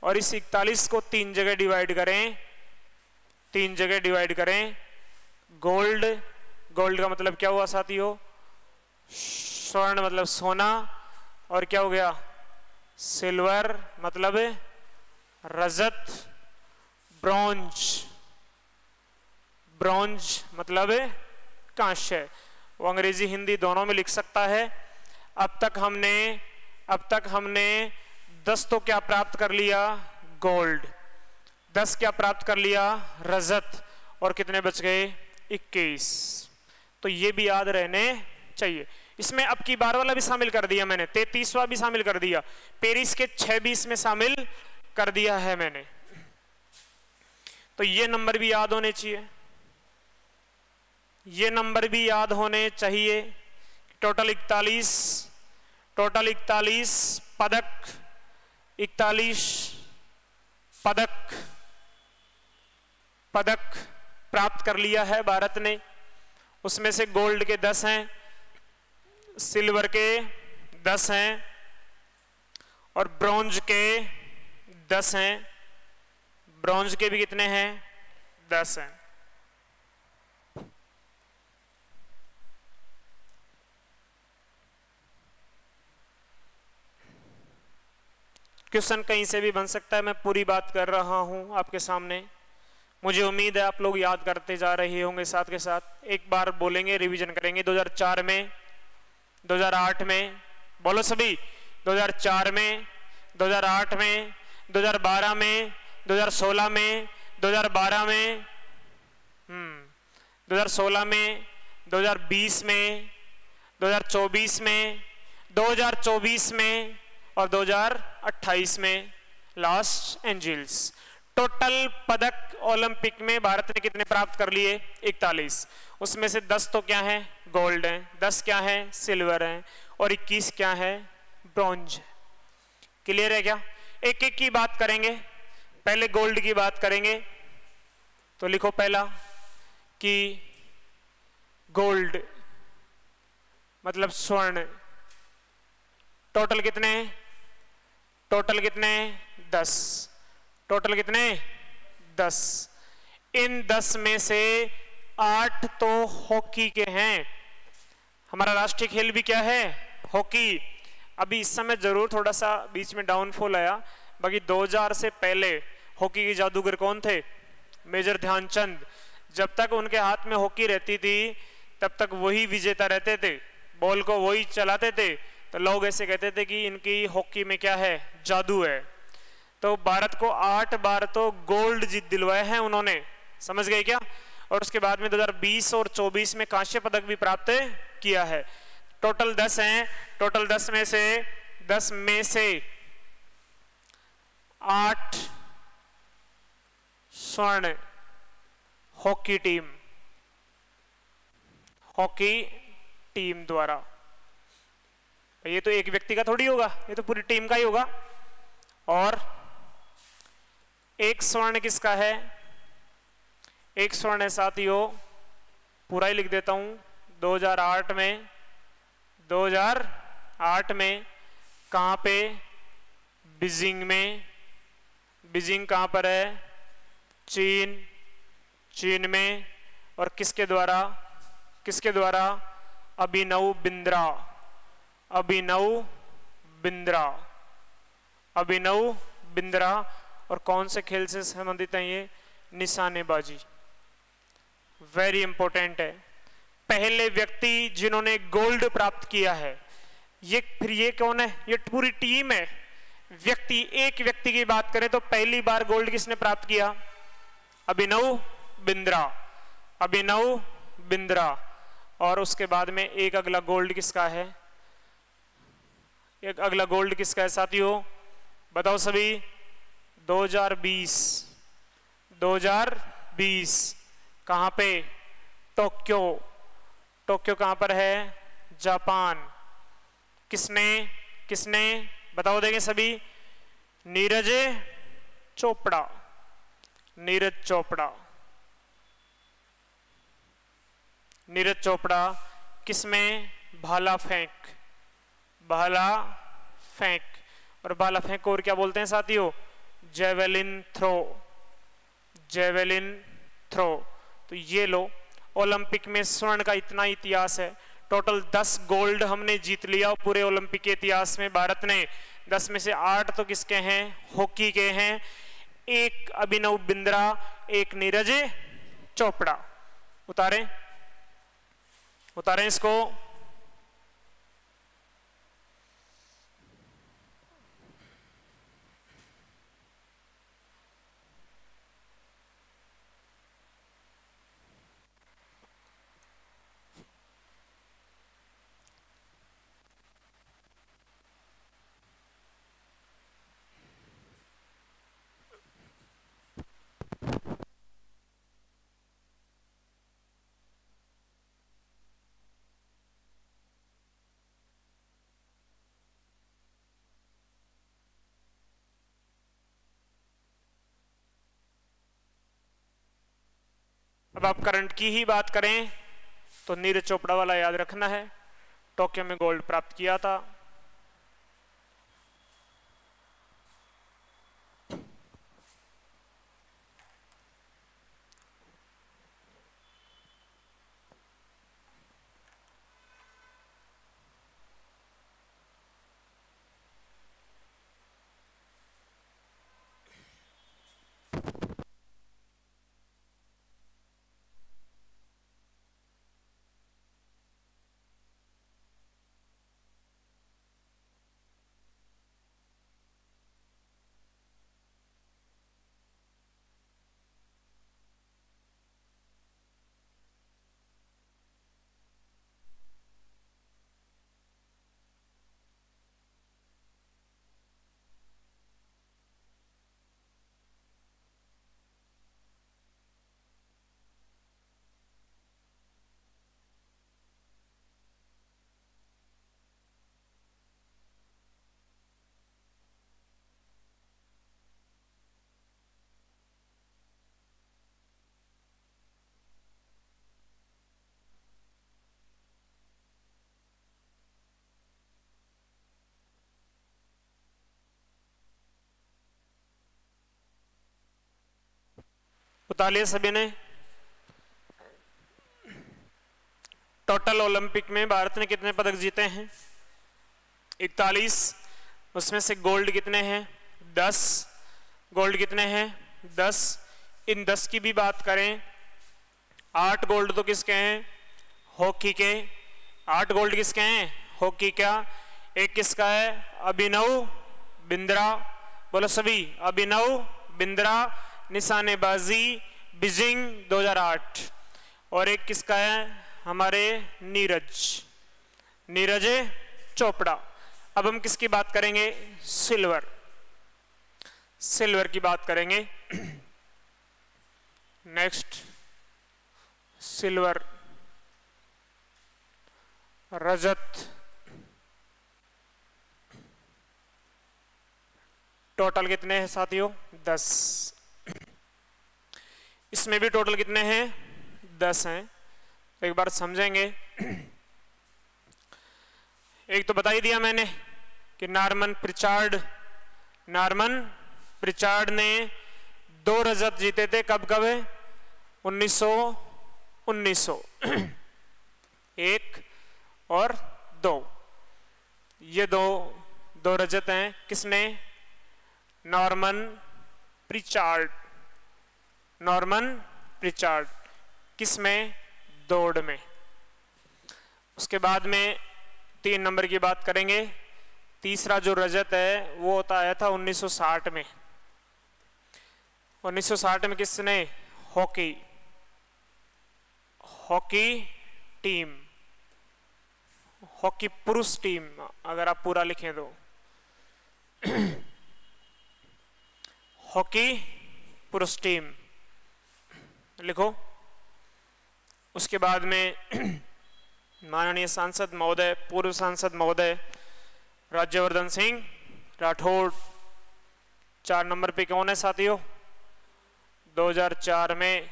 और इस 41 को 3 जगह डिवाइड करें, 3 जगह डिवाइड करें। गोल्ड, गोल्ड का मतलब क्या हुआ साथियों? स्वर्ण मतलब सोना। और क्या हो गया? सिल्वर मतलब रजत। ब्रॉन्ज, ब्रॉन्ज मतलब कांस्य। वो अंग्रेजी हिंदी दोनों में लिख सकता है। अब तक हमने 10 तो क्या प्राप्त कर लिया? गोल्ड। 10 क्या प्राप्त कर लिया? रजत। और कितने बच गए? 21। तो ये भी याद रहने चाहिए। इसमें अब की बार वाला भी शामिल कर दिया मैंने, 33वां भी शामिल कर दिया, पेरिस के 26 में शामिल कर दिया है मैंने। तो ये नंबर भी याद होने चाहिए, ये नंबर भी याद होने चाहिए। टोटल 41 पदक, 41 पदक प्राप्त कर लिया है भारत ने। उसमें से गोल्ड के 10 हैं, सिल्वर के 10 हैं और ब्रॉन्ज के 10 हैं। ब्रॉन्ज के भी कितने हैं? 10 हैं। क्वेश्चन कहीं से भी बन सकता है, मैं पूरी बात कर रहा हूं आपके सामने। मुझे उम्मीद है आप लोग याद करते जा रहे होंगे साथ के साथ। एक बार बोलेंगे, रिवीजन करेंगे। 2004 में, 2008 में, बोलो सभी। 2004 में, 2008 में, 2012 में, 2016 में, 2012 में, 2016 में, 2020 में, 2024 में, 2024 में और 2028 में लॉस एंजल्स। टोटल पदक ओलंपिक में भारत ने कितने प्राप्त कर लिए? 41। उसमें से 10 तो क्या है? गोल्ड है, 10 क्या है? सिल्वर है और 21 क्या है? ब्रॉन्ज है। क्लियर है क्या? एक एक की बात करेंगे। पहले गोल्ड की बात करेंगे तो लिखो पहला कि गोल्ड मतलब स्वर्ण। टोटल कितने? टोटल कितने? 10। टोटल कितने? 10। इन 10 में से 8 तो हॉकी के हैं। हमारा राष्ट्रीय खेल भी क्या है? हॉकी। अभी इस समय जरूर थोड़ा सा बीच में डाउनफॉल आया, बाकी 2000 से पहले हॉकी के जादूगर कौन थे? मेजर ध्यानचंद। जब तक उनके हाथ में हॉकी रहती थी तब तक वही विजेता रहते थे, बॉल को वही चलाते थे। तो लोग ऐसे कहते थे कि इनकी हॉकी में क्या है? जादू है। तो भारत को 8 बार तो गोल्ड जीत दिलवाए हैं उन्होंने, समझ गए क्या? और उसके बाद में 2020 और 24 में कांस्य पदक भी प्राप्त किया है। टोटल 10 हैं। टोटल 10 में से 8 स्वर्ण हॉकी टीम द्वारा। ये तो एक व्यक्ति का थोड़ी होगा, ये तो पूरी टीम का ही होगा। और एक स्वर्ण किसका है? एक स्वर्ण है साथियों, पूरा ही लिख देता हूं। 2008 में कहां पे? बीजिंग में। बीजिंग कहां पर है? चीन में। और किसके द्वारा? किसके द्वारा? अभिनव बिंद्रा, अभिनव बिंद्रा, अभिनव बिंद्रा। और कौन से खेल से संबंधित है ये? निशानेबाजी। वेरी इंपॉर्टेंट है। पहले व्यक्ति जिन्होंने गोल्ड प्राप्त किया है ये, फिर ये कौन है? ये पूरी टीम है। व्यक्ति, एक व्यक्ति की बात करें तो पहली बार गोल्ड किसने प्राप्त किया? अभिनव बिंद्रा, अभिनव बिंद्रा। और उसके बाद में एक अगला गोल्ड किसका है? एक अगला गोल्ड किसका है साथियों? बताओ सभी। 2020, 2020 कहां पे? टोक्यो। टोक्यो कहां पर है? जापान। किसने किसने बताओ देंगे सभी? नीरज चोपड़ा, नीरज चोपड़ा, नीरज चोपड़ा। किसमें? भाला फेंक, भाला फेंक। और भाला फेंक को और क्या बोलते हैं साथियों? Javelin throw, javelin throw. तो ये लो, ओलंपिक में स्वर्ण का इतना इतिहास है। टोटल 10 गोल्ड हमने जीत लिया पूरे ओलंपिक के इतिहास में भारत ने। 10 में से 8 तो किसके हैं? हॉकी के हैं। एक अभिनव बिंद्रा, एक नीरज चोपड़ा। उतारें, उतारें इसको। अब आप करंट की ही बात करें तो नीरज चोपड़ा वाला याद रखना है, टोक्यो में गोल्ड प्राप्त किया था। बता लिया सभी ने। टोटल ओलंपिक में भारत ने कितने पदक जीते हैं? 41। उसमें से गोल्ड कितने हैं? 10। गोल्ड कितने हैं? 10। इन 10 की भी बात करें, 8 गोल्ड तो किसके हैं? हॉकी के। 8 गोल्ड किसके हैं? हॉकी का। एक किसका है? अभिनव बिंद्रा। बोलो सभी, अभिनव बिंद्रा निशानेबाजी बीजिंग 2008। और एक किसका है? हमारे नीरज चोपड़ा। अब हम किसकी बात करेंगे? सिल्वर, सिल्वर की बात करेंगे। नेक्स्ट सिल्वर, रजत। टोटल कितने हैं साथियों? 10। इसमें भी टोटल कितने हैं? 10 हैं। तो एक बार समझेंगे। एक तो बता ही दिया मैंने कि नॉर्मन प्रिचार्ड ने 2 रजत जीते थे। कब कब है? 1900 1 और 2। ये दो रजत हैं, किसने? Norman Pritchard. नॉर्मन प्रिचार्ड किसमें? दौड़ में। उसके बाद में 3 नंबर की बात करेंगे। तीसरा जो रजत है वो होता आया था 1960 में। 1960 में किसने? हॉकी टीम, हॉकी पुरुष टीम, अगर आप पूरा लिखें तो हॉकी पुरुष टीम लिखो। उसके बाद में माननीय सांसद महोदय, पूर्व सांसद महोदय राज्यवर्धन सिंह राठौड़। 4 नंबर पे कौन है साथियों? 2004 में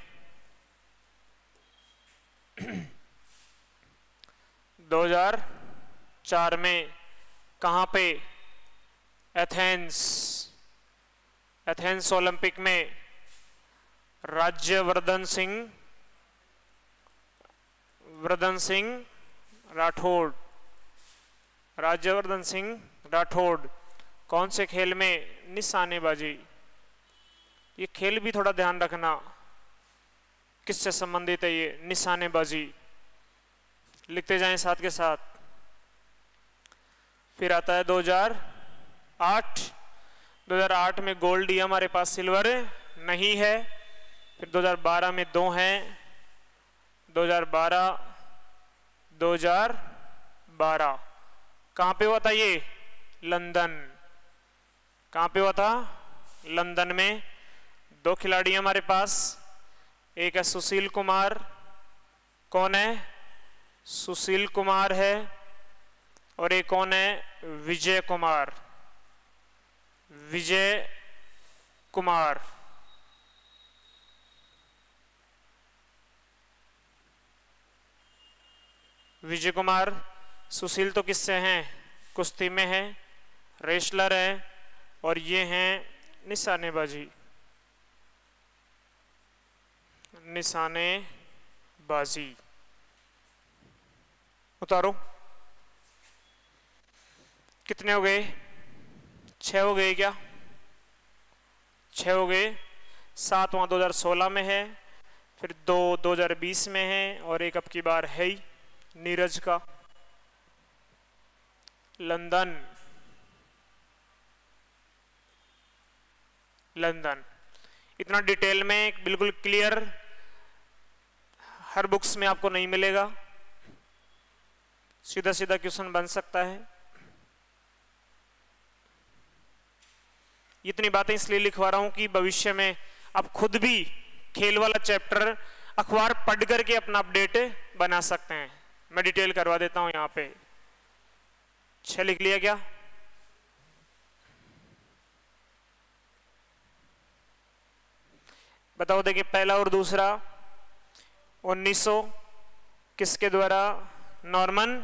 2004 में कहां पे? एथेंस ओलंपिक में राज्यवर्धन सिंह राठौड़। राज्यवर्धन सिंह राठौड़ कौन से खेल में? निशानेबाजी। ये खेल भी थोड़ा ध्यान रखना, किससे संबंधित है ये? निशानेबाजी। लिखते जाएं साथ के साथ। फिर आता है 2008। 2008 में गोल्ड ही हमारे पास, सिल्वर नहीं है। फिर 2012 में 2 हैं। 2012 कहां पे हुआ था ये? लंदन। कहां पे हुआ था? लंदन में। 2 खिलाड़ी हमारे पास, एक है सुशील कुमार। कौन है? सुशील कुमार है। और एक कौन है? विजय कुमार। विजय कुमार। सुशील तो किससे हैं? कुश्ती में है, रेसलर है। और ये हैं निशानेबाजी। उतारो। कितने हो गए? 6 हो गए क्या? 6 हो गए। 7वां 2016 में है, फिर 2 2020 में है, और एक अब की बार है ही नीरज का। लंदन। इतना डिटेल में बिल्कुल क्लियर हर बुक्स में आपको नहीं मिलेगा। सीधा सीधा क्वेश्चन बन सकता है। इतनी बातें इसलिए लिखवा रहा हूं कि भविष्य में आप खुद भी खेल वाला चैप्टर अखबार पढ़ करके अपना अपडेट बना सकते हैं। मैं डिटेल करवा देता हूं यहां पे। 6 लिख लिया क्या? बताओ। देखिए, पहला और दूसरा 1900 किसके द्वारा? Norman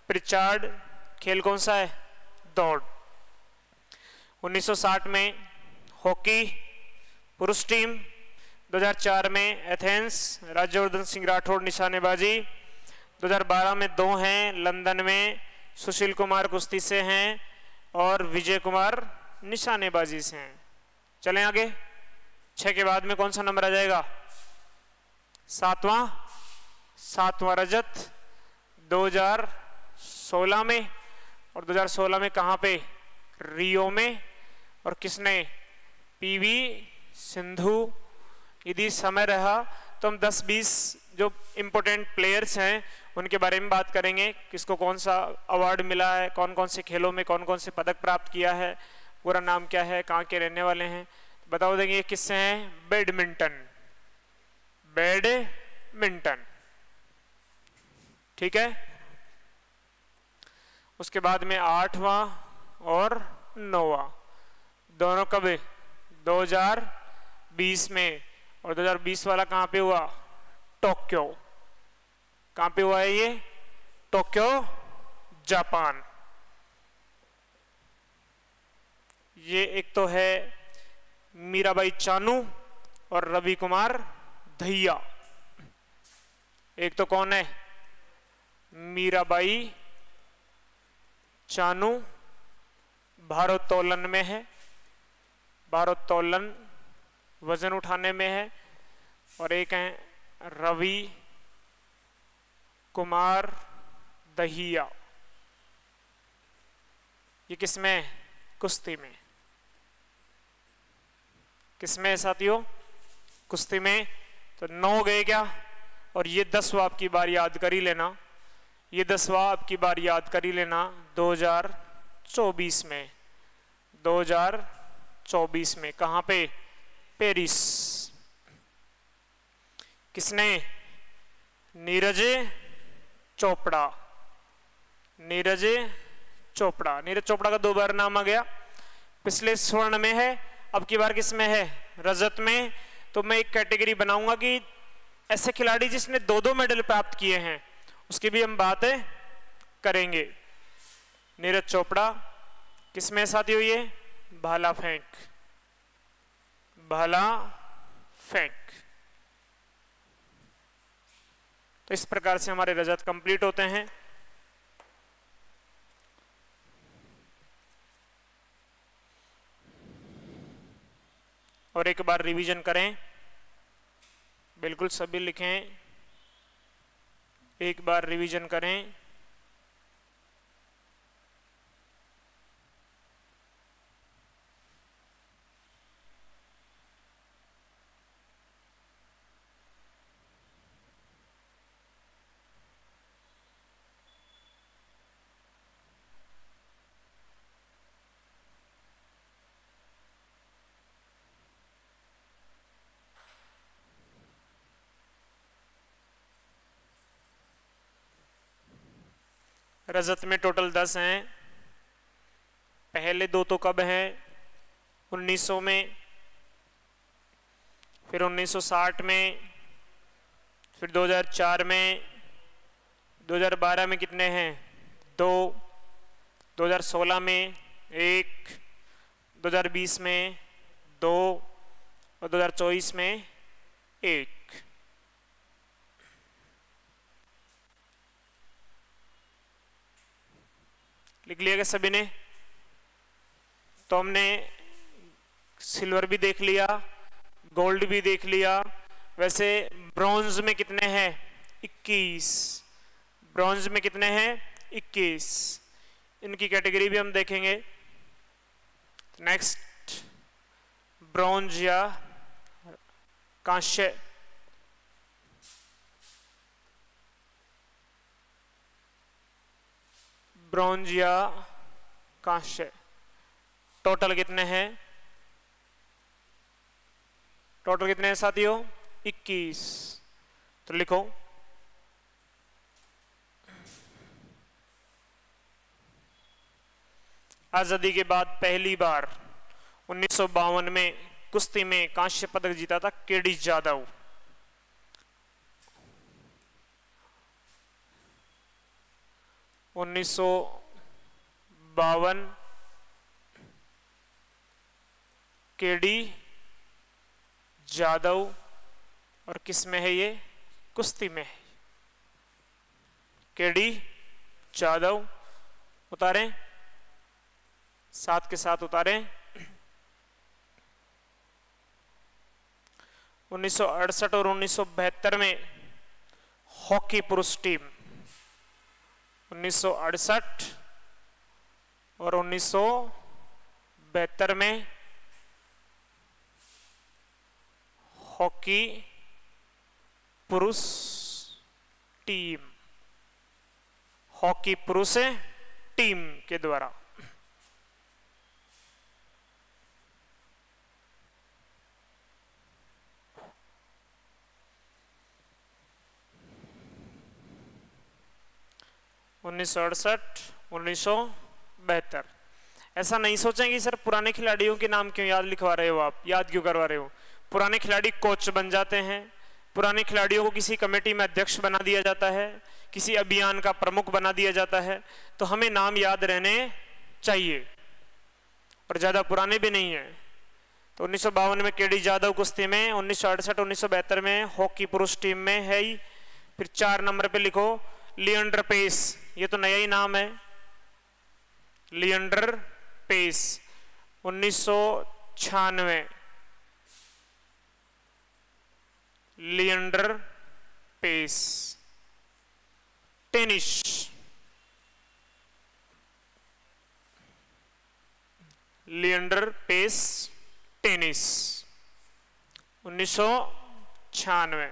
Pritchard. खेल कौन सा है? दौड़। 1960 में हॉकी पुरुष टीम। 2004 में एथेंस राज्यवर्धन सिंह राठौड़ निशानेबाजी। 2012 में 2 हैं लंदन में, सुशील कुमार कुश्ती से हैं और विजय कुमार निशानेबाजी से हैं। चलें आगे। 6 के बाद में कौन सा नंबर आ जाएगा? 7वां रजत 2016 में। और 2016 में कहां पे? रियो में। और किसने? पीवी सिंधु। यदि समय रहा तो हम 10-20 जो इंपॉर्टेंट प्लेयर्स हैं उनके बारे में बात करेंगे। किसको कौन सा अवार्ड मिला है, कौन कौन से खेलों में कौन कौन से पदक प्राप्त किया है, पूरा नाम क्या है, कहाँ के रहने वाले हैं, बताओ देंगे। ये किससे हैं? बैडमिंटन। ठीक है। उसके बाद में 8वां और 9वां दोनों कब? 2020 में। और 2020 वाला कहां पे हुआ? टोक्यो। कहां पे हुआ है ये? Tokyo, Japan. ये एक तो है मीराबाई चानू और रवि कुमार दहिया। एक तो कौन है? मीराबाई चानू भारोत्तोलन में है, भारोत्तोलन वजन उठाने में है। और एक है रवि कुमार दहिया, ये किसमें? कुश्ती में। किसमें है साथियों? कुश्ती में। तो 9 गए क्या? और ये 10वां आपकी बार याद कर ही लेना, ये 10वां आपकी बार याद कर ही लेना 2024 में, 2024 में। कहां पे? पेरिस। किसने? नीरज चोपड़ा, नीरज चोपड़ा। नीरज चोपड़ा का 2 बार नाम आ गया। पिछले स्वर्ण में है, अब की बार किस में है? रजत में। तो मैं एक कैटेगरी बनाऊंगा कि ऐसे खिलाड़ी जिसने 2-2 मेडल प्राप्त किए हैं, उसकी भी हम बात करेंगे। नीरज चोपड़ा किसमें साथियों? ये भाला फेंक, भाला फेंक। तो इस प्रकार से हमारे रजत कंप्लीट होते हैं। और एक बार रिवीजन करें, बिल्कुल सभी लिखें, एक बार रिवीजन करें। रजत में टोटल 10 हैं। पहले 2 तो कब हैं? 1900 में, फिर 1960 में, फिर 2004 में, 2012 में कितने हैं? 2, 2016 में 1, 2020 में 2 और 2024 में 1। लिख लिया क्या सभी ने? तो हमने सिल्वर भी देख लिया, गोल्ड भी देख लिया। वैसे ब्रॉन्ज में कितने हैं? 21। ब्रॉन्ज में कितने हैं? 21। इनकी कैटेगरी भी हम देखेंगे। नेक्स्ट, ब्रॉन्ज या कांस्य। ब्रॉन्ज या कांस्य टोटल कितने हैं? टोटल कितने हैं साथियों? 21। तो लिखो, आजादी के बाद पहली बार 1952 में कुश्ती में कांस्य पदक जीता था केडी जाधव। उन्नीस सौ 52 केडी जाधव। और किस में है ये? कुश्ती में है। केडी जाधव उतारें, साथ के साथ उतारें। 1968 और 1972 में हॉकी पुरुष टीम, 1968 और 1972 में हॉकी पुरुष टीम, हॉकी पुरुष टीम के द्वारा उन्नीस सौ 1972। ऐसा नहीं सोचेंगे सर पुराने खिलाड़ियों के नाम क्यों याद लिखवा रहे हो आप, याद क्यों करवा रहे हो। पुराने खिलाड़ी कोच बन जाते हैं, पुराने खिलाड़ियों को किसी कमेटी में अध्यक्ष बना दिया जाता है, किसी अभियान का प्रमुख बना दिया जाता है। तो हमें नाम याद रहने चाहिए और ज्यादा पुराने भी नहीं है। तो 1952 में केडी जाधव कुश्ती में, 1968 1972 में हॉकी पुरुष टीम में है ही। फिर 4 नंबर पे लिखो लिएंडर पेस, ये तो नया ही नाम है, लिएंडर पेस 1996, लिएंडर पेस। Tennis, Leander Paes tennis 1996।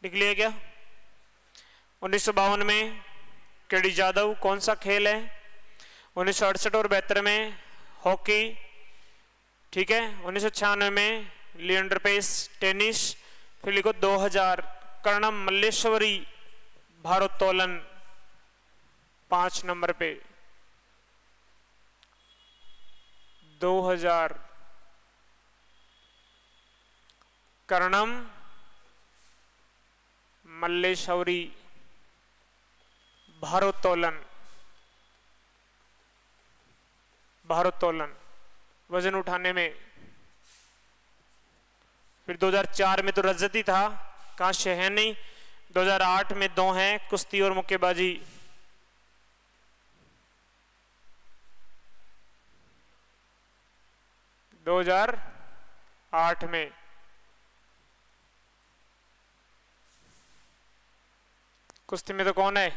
लिख लिया क्या? 1952 में केडी जाधव, कौन सा खेल है? 1968 और 72 में हॉकी, ठीक है। 1996 में लिएंडर पेस टेनिस। फिर लिखो 2000 कर्णम मल्लेश्वरी भारोत्तोलन 5 नंबर पे। 2000 कर्णम मल्लेश्वरी भारोत्तोलन, भारोत्तोलन वजन उठाने में। फिर 2004 में तो रजती था, कांस्य है नहीं। 2008 में 2 हैं, कुश्ती और मुक्केबाजी। दो 2008 में कुश्ती में तो कौन है?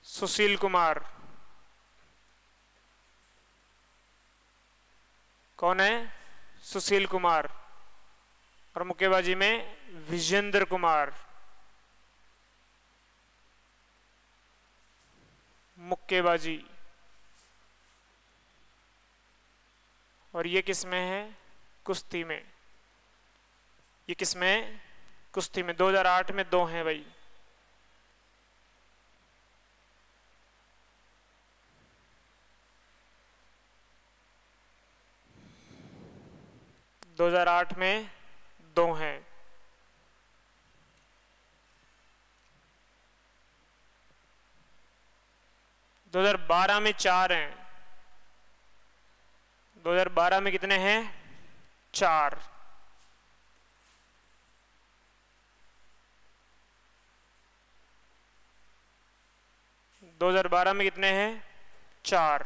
सुशील कुमार। कौन है? सुशील कुमार। और मुक्केबाजी में विजेंद्र कुमार। मुक्केबाजी। और ये किस में है? कुश्ती में। ये किस में है? कुश्ती में। 2008 में 2 हैं भाई। दो 2008 में 2 हैं। 2012 में 4 हैं। 2012 में कितने हैं? 4। दो 2012 में कितने हैं? 4।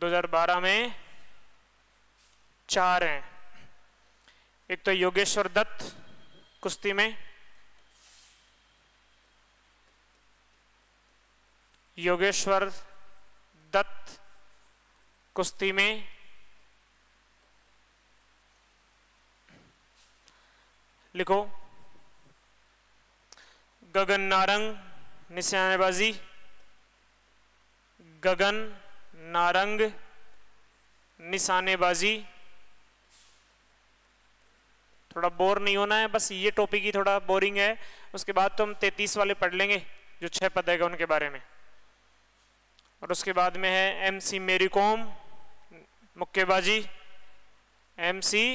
दो 2012 में 4 हैं। एक तो योगेश्वर दत्त कुश्ती में, योगेश्वर दत्त कुश्ती में। लिखो गगन नारंग निशानेबाजी, गगन नारंग निशानेबाजी। थोड़ा बोर नहीं होना है, बस ये टॉपिक ही थोड़ा बोरिंग है। उसके बाद तो हम 33 वाले पढ़ लेंगे जो 6 पद है उनके बारे में। और उसके बाद में है एमसी मेरी कॉम मुक्केबाजी, एमसी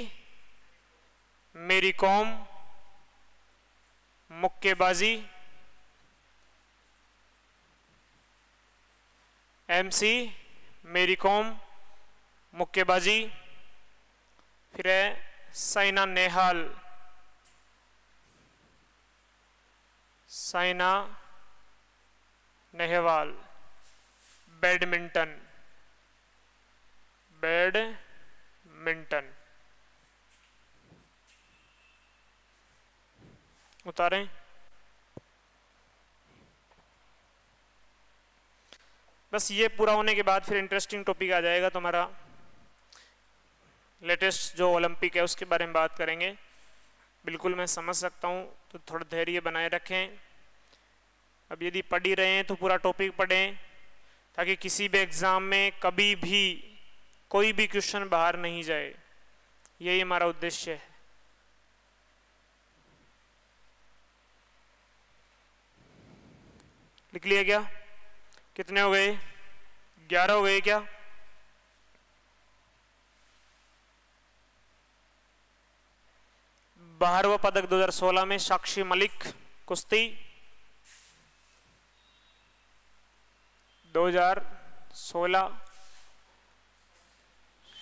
मेरी कॉम मुक्केबाजी, एमसी मेरी कॉम मुक्केबाजी। फिर है साइना नेहवाल, साइना नेहवाल बैडमिंटन, बैडमिंटन। उतारें। बस ये पूरा होने के बाद फिर इंटरेस्टिंग टॉपिक आ जाएगा तुम्हारा लेटेस्ट जो ओलंपिक है उसके बारे में बात करेंगे। बिल्कुल मैं समझ सकता हूँ, तो थोड़ा धैर्य बनाए रखें। अब यदि पढ़ ही रहे हैं तो पूरा टॉपिक पढ़ें, ताकि किसी भी एग्जाम में कभी भी कोई भी क्वेश्चन बाहर नहीं जाए। यही हमारा उद्देश्य है। लिख लिया क्या? कितने हो गए? 11 हो गए क्या? 12वां पदक 2016 में साक्षी मलिक कुश्ती। 2016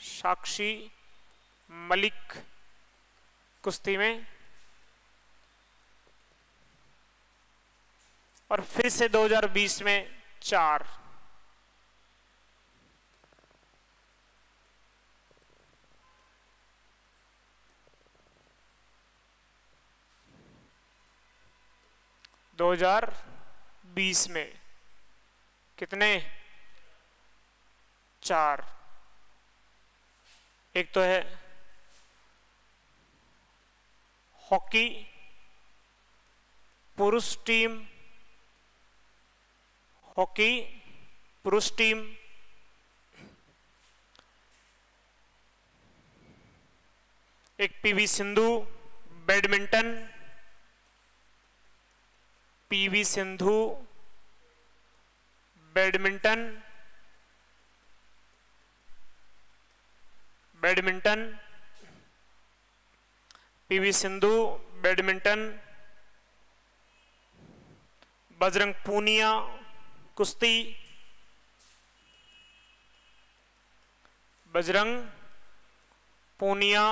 साक्षी मलिक कुश्ती में। और फिर से 2020 में 4। दो 2020 में कितने? 4। एक तो है हॉकी पुरुष टीम, हॉकी पुरुष टीम। एक PV Sindhu badminton, PV Sindhu badminton, badminton, PV Sindhu badminton. Bajrang Punia कुश्ती, बजरंग पूनिया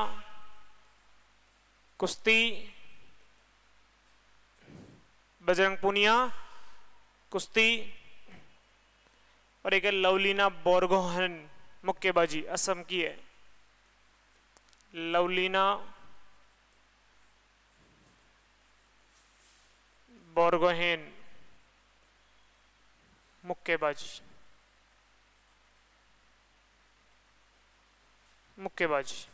कुश्ती, बजरंग पूनिया कुश्ती। और एक है लवलीना बोरगोहेन मुक्केबाजी, असम की है। लवलीना बोरगोहेन मुक्केबाजी, मुक्केबाजी।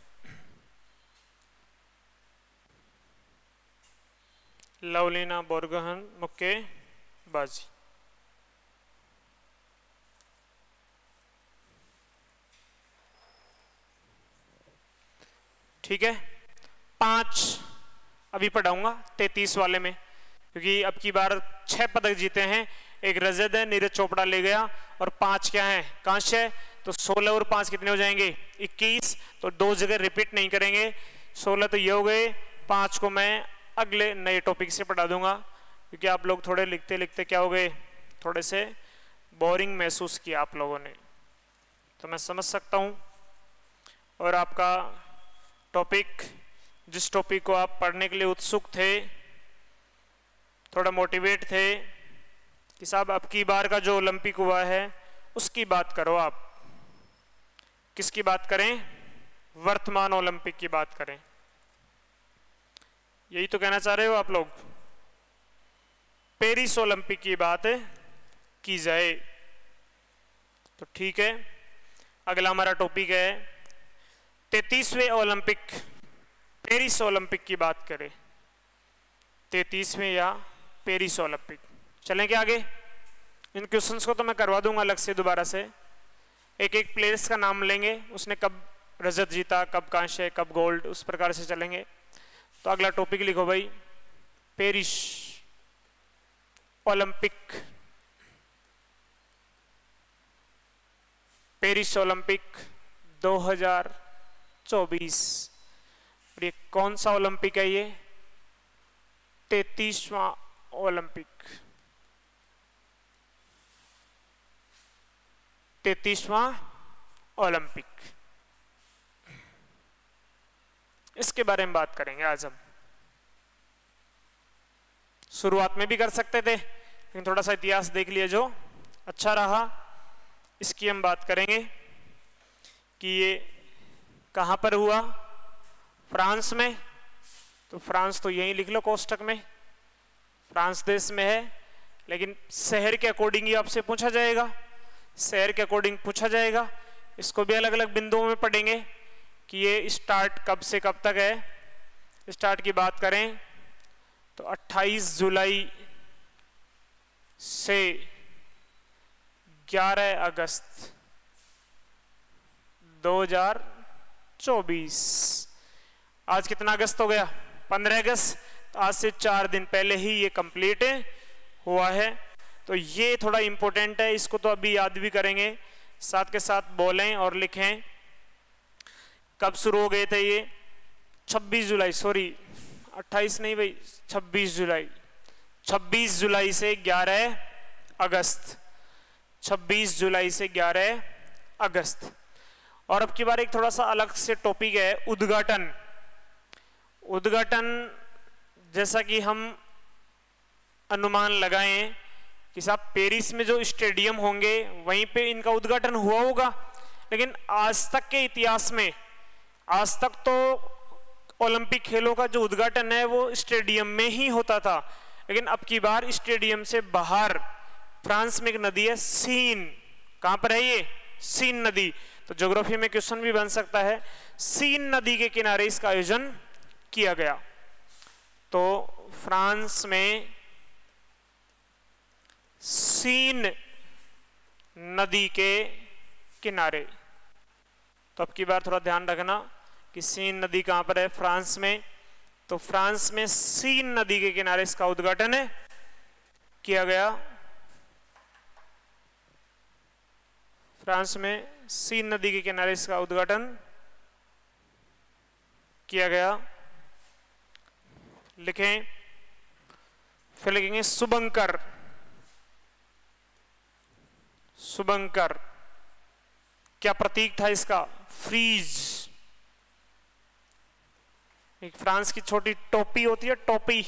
लवलीना बोरगोहेन मुक्केबाजी। ठीक है, 5 अभी पढ़ाऊंगा 33 वाले में, क्योंकि अब की बार 6 पदक जीते हैं। एक रजत है, नीरज चोपड़ा ले गया, और 5 क्या है? कांस्य। तो 16 और 5 कितने हो जाएंगे? 21। तो 2 जगह रिपीट नहीं करेंगे। 16 तो ये हो गए, 5 को मैं अगले नए टॉपिक से पढ़ा दूंगा, क्योंकि आप लोग थोड़े लिखते लिखते क्या हो गए, थोड़े से बोरिंग महसूस किया आप लोगों ने, तो मैं समझ सकता हूं। और आपका टॉपिक, जिस टॉपिक को आप पढ़ने के लिए उत्सुक थे, थोड़ा मोटिवेट थे कि साहब अब की बार का जो ओलंपिक हुआ है उसकी बात करो। आप किसकी बात करें? वर्तमान ओलंपिक की बात करें। यही तो कहना चाह रहे हो आप लोग? पेरिस ओलंपिक की बात की जाए तो ठीक है। अगला हमारा टॉपिक है 33वें ओलंपिक, पेरिस ओलंपिक की बात करें। 33वें या पेरिस ओलंपिक। चलें क्या आगे? इन क्वेश्चंस को तो मैं करवा दूंगा अलग से दोबारा से। एक एक प्लेयर्स का नाम लेंगे, उसने कब रजत जीता, कब कांस्य, कब गोल्ड, उस प्रकार से चलेंगे। तो अगला टॉपिक लिखो भाई, पेरिस ओलंपिक। Paris Olympic 2024। और ये कौन सा ओलंपिक है? ये 33वां ओलंपिक। 33वां ओलंपिक, इसके बारे में बात करेंगे आज हम। शुरुआत में भी कर सकते थे, लेकिन थोड़ा सा इतिहास देख लिया जो अच्छा रहा, इसकी हम बात करेंगे कि ये कहां पर हुआ। फ्रांस में। तो फ्रांस तो यहीं लिख लो कोष्टक में, फ्रांस देश में है। लेकिन शहर के अकॉर्डिंग ही आपसे पूछा जाएगा, शहर के अकॉर्डिंग पूछा जाएगा। इसको भी अलग अलग बिंदुओं में पढ़ेंगे कि ये स्टार्ट कब से कब तक है। स्टार्ट की बात करें तो 28 जुलाई से 11 अगस्त 2024। आज कितना अगस्त हो गया? 15 अगस्त। तो आज से 4 दिन पहले ही ये कंप्लीट हुआ है। तो ये थोड़ा इंपॉर्टेंट है, इसको तो अभी याद भी करेंगे, साथ के साथ बोलें और लिखें। कब शुरू हो गए थे ये? 26 जुलाई, सॉरी 28 नहीं भाई, 26 जुलाई, 26 जुलाई से 11 अगस्त, 26 जुलाई से 11 अगस्त। और अब की बार एक थोड़ा सा अलग से टॉपिक है, उद्घाटन। उद्घाटन जैसा कि हम अनुमान लगाएं कि साहब पेरिस में जो स्टेडियम होंगे वहीं पे इनका उद्घाटन हुआ होगा, लेकिन आज तक के इतिहास में, आज तक तो ओलंपिक खेलों का जो उद्घाटन है वो स्टेडियम में ही होता था, लेकिन अब की बार स्टेडियम से बाहर फ्रांस में एक नदी है सीन। कहां पर है ये? सीन नदी। तो ज्योग्राफी में क्वेश्चन भी बन सकता है, सीन नदी के किनारे इसका आयोजन किया गया। तो फ्रांस में सीन नदी के किनारे। तो अब की बार थोड़ा ध्यान रखना कि सीन नदी कहां पर है? फ्रांस में। तो फ्रांस में सीन नदी के किनारे इसका उद्घाटन किया गया। फ्रांस में सीन नदी के किनारे इसका उद्घाटन किया गया। लिखें, फिर लिखेंगे शुभंकर। शुभंकर क्या प्रतीक था इसका? फ्रीज। एक फ्रांस की छोटी टोपी होती है, टोपी,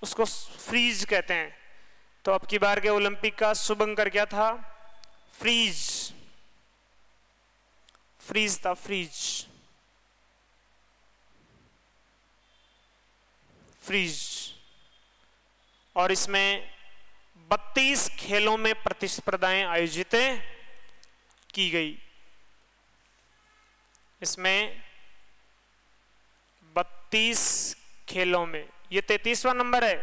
उसको फ्रीज कहते हैं। तो अब की बार के ओलंपिक का शुभंकर क्या था? फ्रीज। फ्रीज था, फ्रीज, फ्रीज। और इसमें 32 खेलों में प्रतिस्पर्धाएं आयोजित की गई। इसमें 32 खेलों में, ये 33वां नंबर है,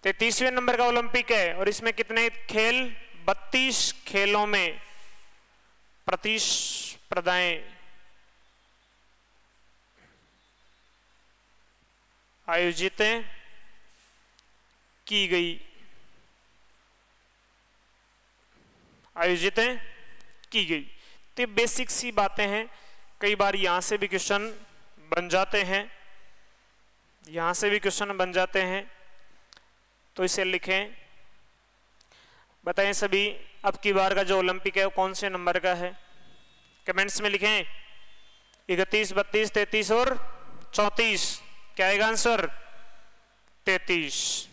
33वें नंबर का ओलंपिक है। और इसमें कितने खेल? 32 खेलों में प्रतिस्पर्धाएं आयोजित की गई, आयोजित की गई। तो बेसिक सी बातें हैं, कई बार यहां से भी क्वेश्चन बन जाते हैं, यहां से भी क्वेश्चन बन जाते हैं। तो इसे लिखें, बताएं सभी, अब की बार का जो ओलंपिक है वो कौन से नंबर का है? कमेंट्स में लिखें। 31, 32, 33 और 34। क्या आएगा आंसर? 33।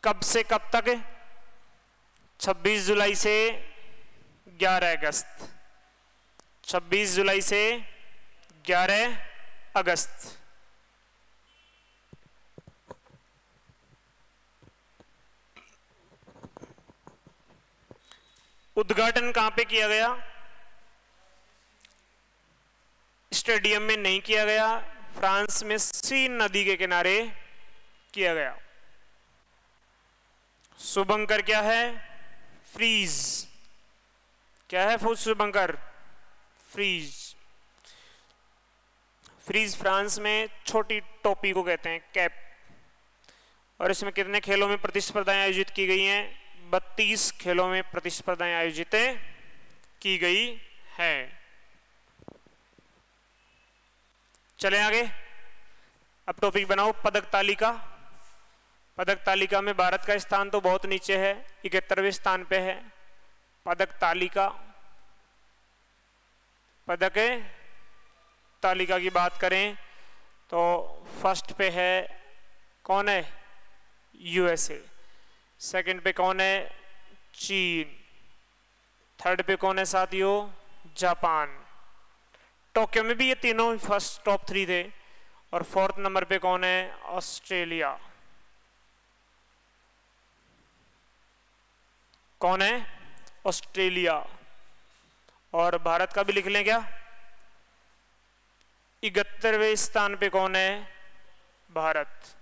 कब से कब तक? 26 जुलाई से 11 अगस्त। 26 जुलाई से 11 अगस्त। उद्घाटन कहां पे किया गया? स्टेडियम में नहीं किया गया, फ्रांस में सीन नदी के किनारे किया गया। शुभंकर क्या है? फ्रीज। क्या है शुभंकर? फ्रीज। फ्रीज फ्रांस में छोटी टोपी को कहते हैं, कैप। और इसमें कितने खेलों में प्रतिस्पर्धाएं आयोजित की गई हैं? 32 खेलों में प्रतिस्पर्धाएं आयोजित की गई है। चलें आगे। अब टॉपिक बनाओ पदक तालिका। पदक तालिका में भारत का स्थान तो बहुत नीचे है, 71वें स्थान पे है। पदक तालिका, पदक तालिका की बात करें तो फर्स्ट पे है, कौन है? यूएसए। सेकंड पे कौन है? चीन। थर्ड पे कौन है साथियों? जापान। टोक्यो में भी ये तीनों फर्स्ट टॉप 3 थे। और फोर्थ नंबर पे कौन है? ऑस्ट्रेलिया। कौन है? ऑस्ट्रेलिया। और भारत का भी लिख लें क्या? 71वें स्थान पे कौन है? भारत।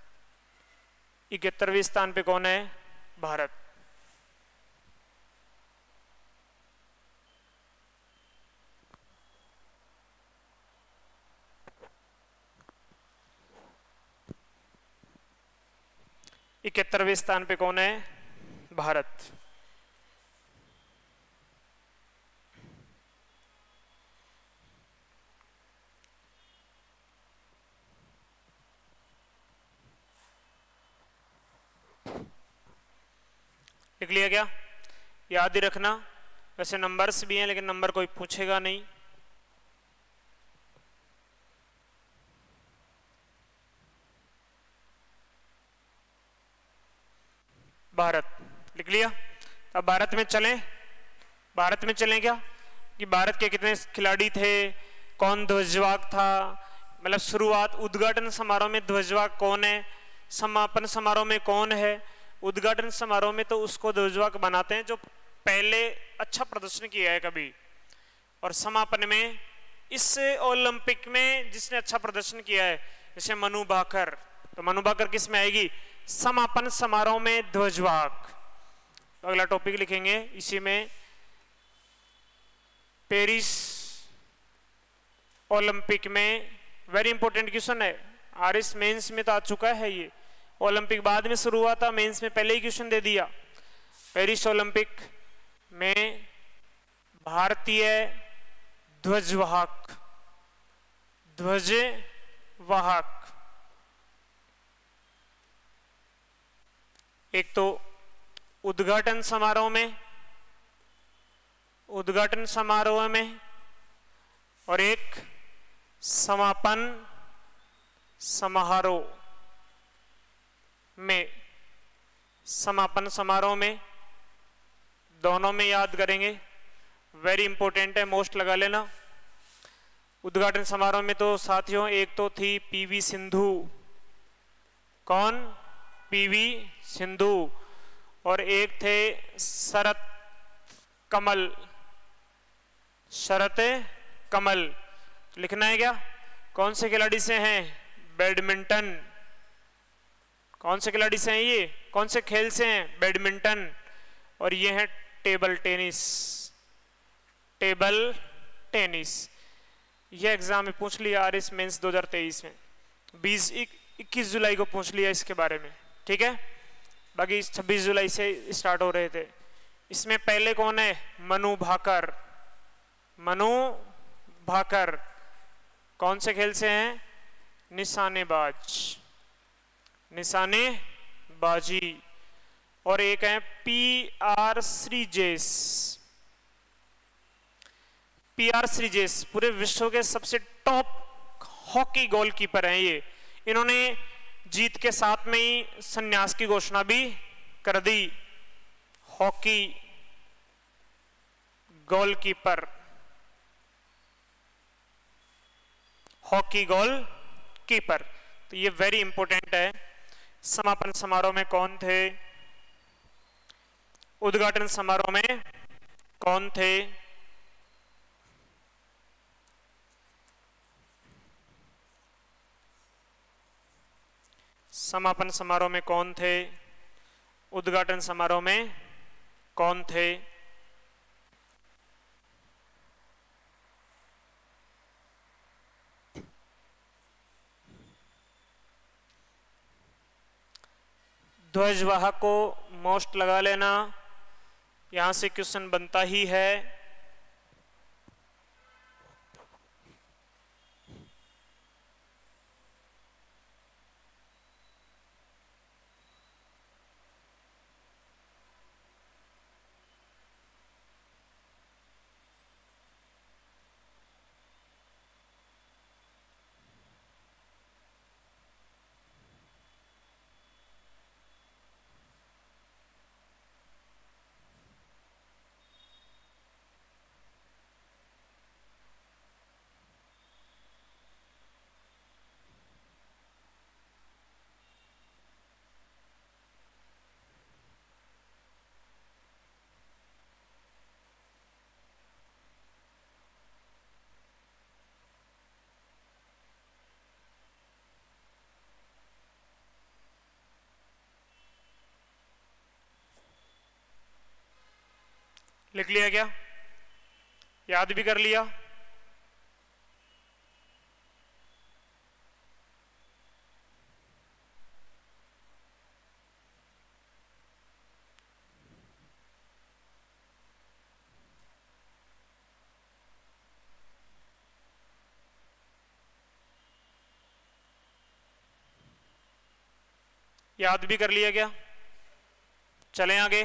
71वें स्थान पे कौन है? भारत। इकहत्तरवें स्थान पे कौन है? भारत। लिख लिया क्या? याद ही रखना, वैसे नंबर्स भी हैं लेकिन नंबर कोई पूछेगा नहीं। भारत लिख लिया। अब भारत में चलें, भारत में चलें क्या कि भारत के कितने खिलाड़ी थे, कौन ध्वजवाहक था, मतलब शुरुआत उद्घाटन समारोह में ध्वजवाहक कौन है, समापन समारोह में कौन है। उद्घाटन समारोह में तो उसको ध्वजवाहक बनाते हैं जो पहले अच्छा प्रदर्शन किया है कभी, और समापन में इस ओलंपिक में जिसने अच्छा प्रदर्शन किया है, जैसे मनु भाकर, तो मनु भाकर किस में आएगी? समापन समारोह में ध्वजवाहक। अगला टॉपिक लिखेंगे इसी में, पेरिस ओलंपिक में, वेरी इंपॉर्टेंट क्वेश्चन है, आरएस मेंस में तो आ चुका है ये, ओलंपिक बाद में शुरू हुआ था, मेंस में पहले ही क्वेश्चन दे दिया। पेरिस ओलंपिक में भारतीय ध्वजवाहक, ध्वजवाहक एक तो उद्घाटन समारोह में, उद्घाटन समारोह में, और एक समापन समारोह में। समापन समारोह में, दोनों में याद करेंगे, वेरी इंपॉर्टेंट है, मोस्ट लगा लेना। उद्घाटन समारोह में तो साथियों एक तो थी पीवी सिंधु, कौन? पीवी सिंधु, और एक थे शरत कमल, शरत कमल। लिखना है क्या? कौन से खिलाड़ी से हैं? बैडमिंटन। कौन से खिलाड़ी से हैं ये? कौन से खेल से हैं? बैडमिंटन। और ये है टेबल टेनिस, टेबल टेनिस। ये एग्जाम में पूछ लिया आरएस मेंस 2023 में, 21 जुलाई को पूछ लिया इसके बारे में, ठीक है। बाकी 26 जुलाई से स्टार्ट हो रहे थे। इसमें पहले कौन है? मनु भाकर, मनु भाकर। कौन से खेल से हैं? निशानेबाज, निशानेबाजी। और एक है पीआर श्रीजेश, पीआर श्रीजेश पूरे विश्व के सबसे टॉप हॉकी गोलकीपर हैं ये। इन्होंने जीत के साथ में ही संन्यास की घोषणा भी कर दी। हॉकी गोलकीपर, हॉकी गोलकीपर, तो ये वेरी इंपॉर्टेंट है। समापन समारोह में कौन थे? उद्घाटन समारोह में कौन थे? समापन समारोह में कौन थे? उद्घाटन समारोह में कौन थे? ध्वजवाहक को मोस्ट लगा लेना, यहां से क्वेश्चन बनता ही है। लिख लिया क्या? याद भी कर लिया? याद भी कर लिया क्या? चलें आगे।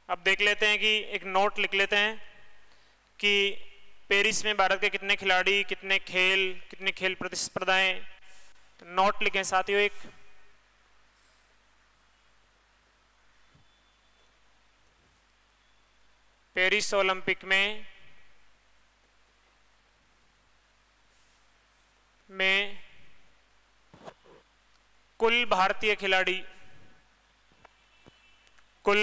अब देख लेते हैं कि एक नोट लिख लेते हैं कि पेरिस में भारत के कितने खिलाड़ी, कितने खेल प्रतिस्पर्धाएं। तो नोट लिखें साथियों एक, पेरिस ओलंपिक में कुल भारतीय खिलाड़ी, कुल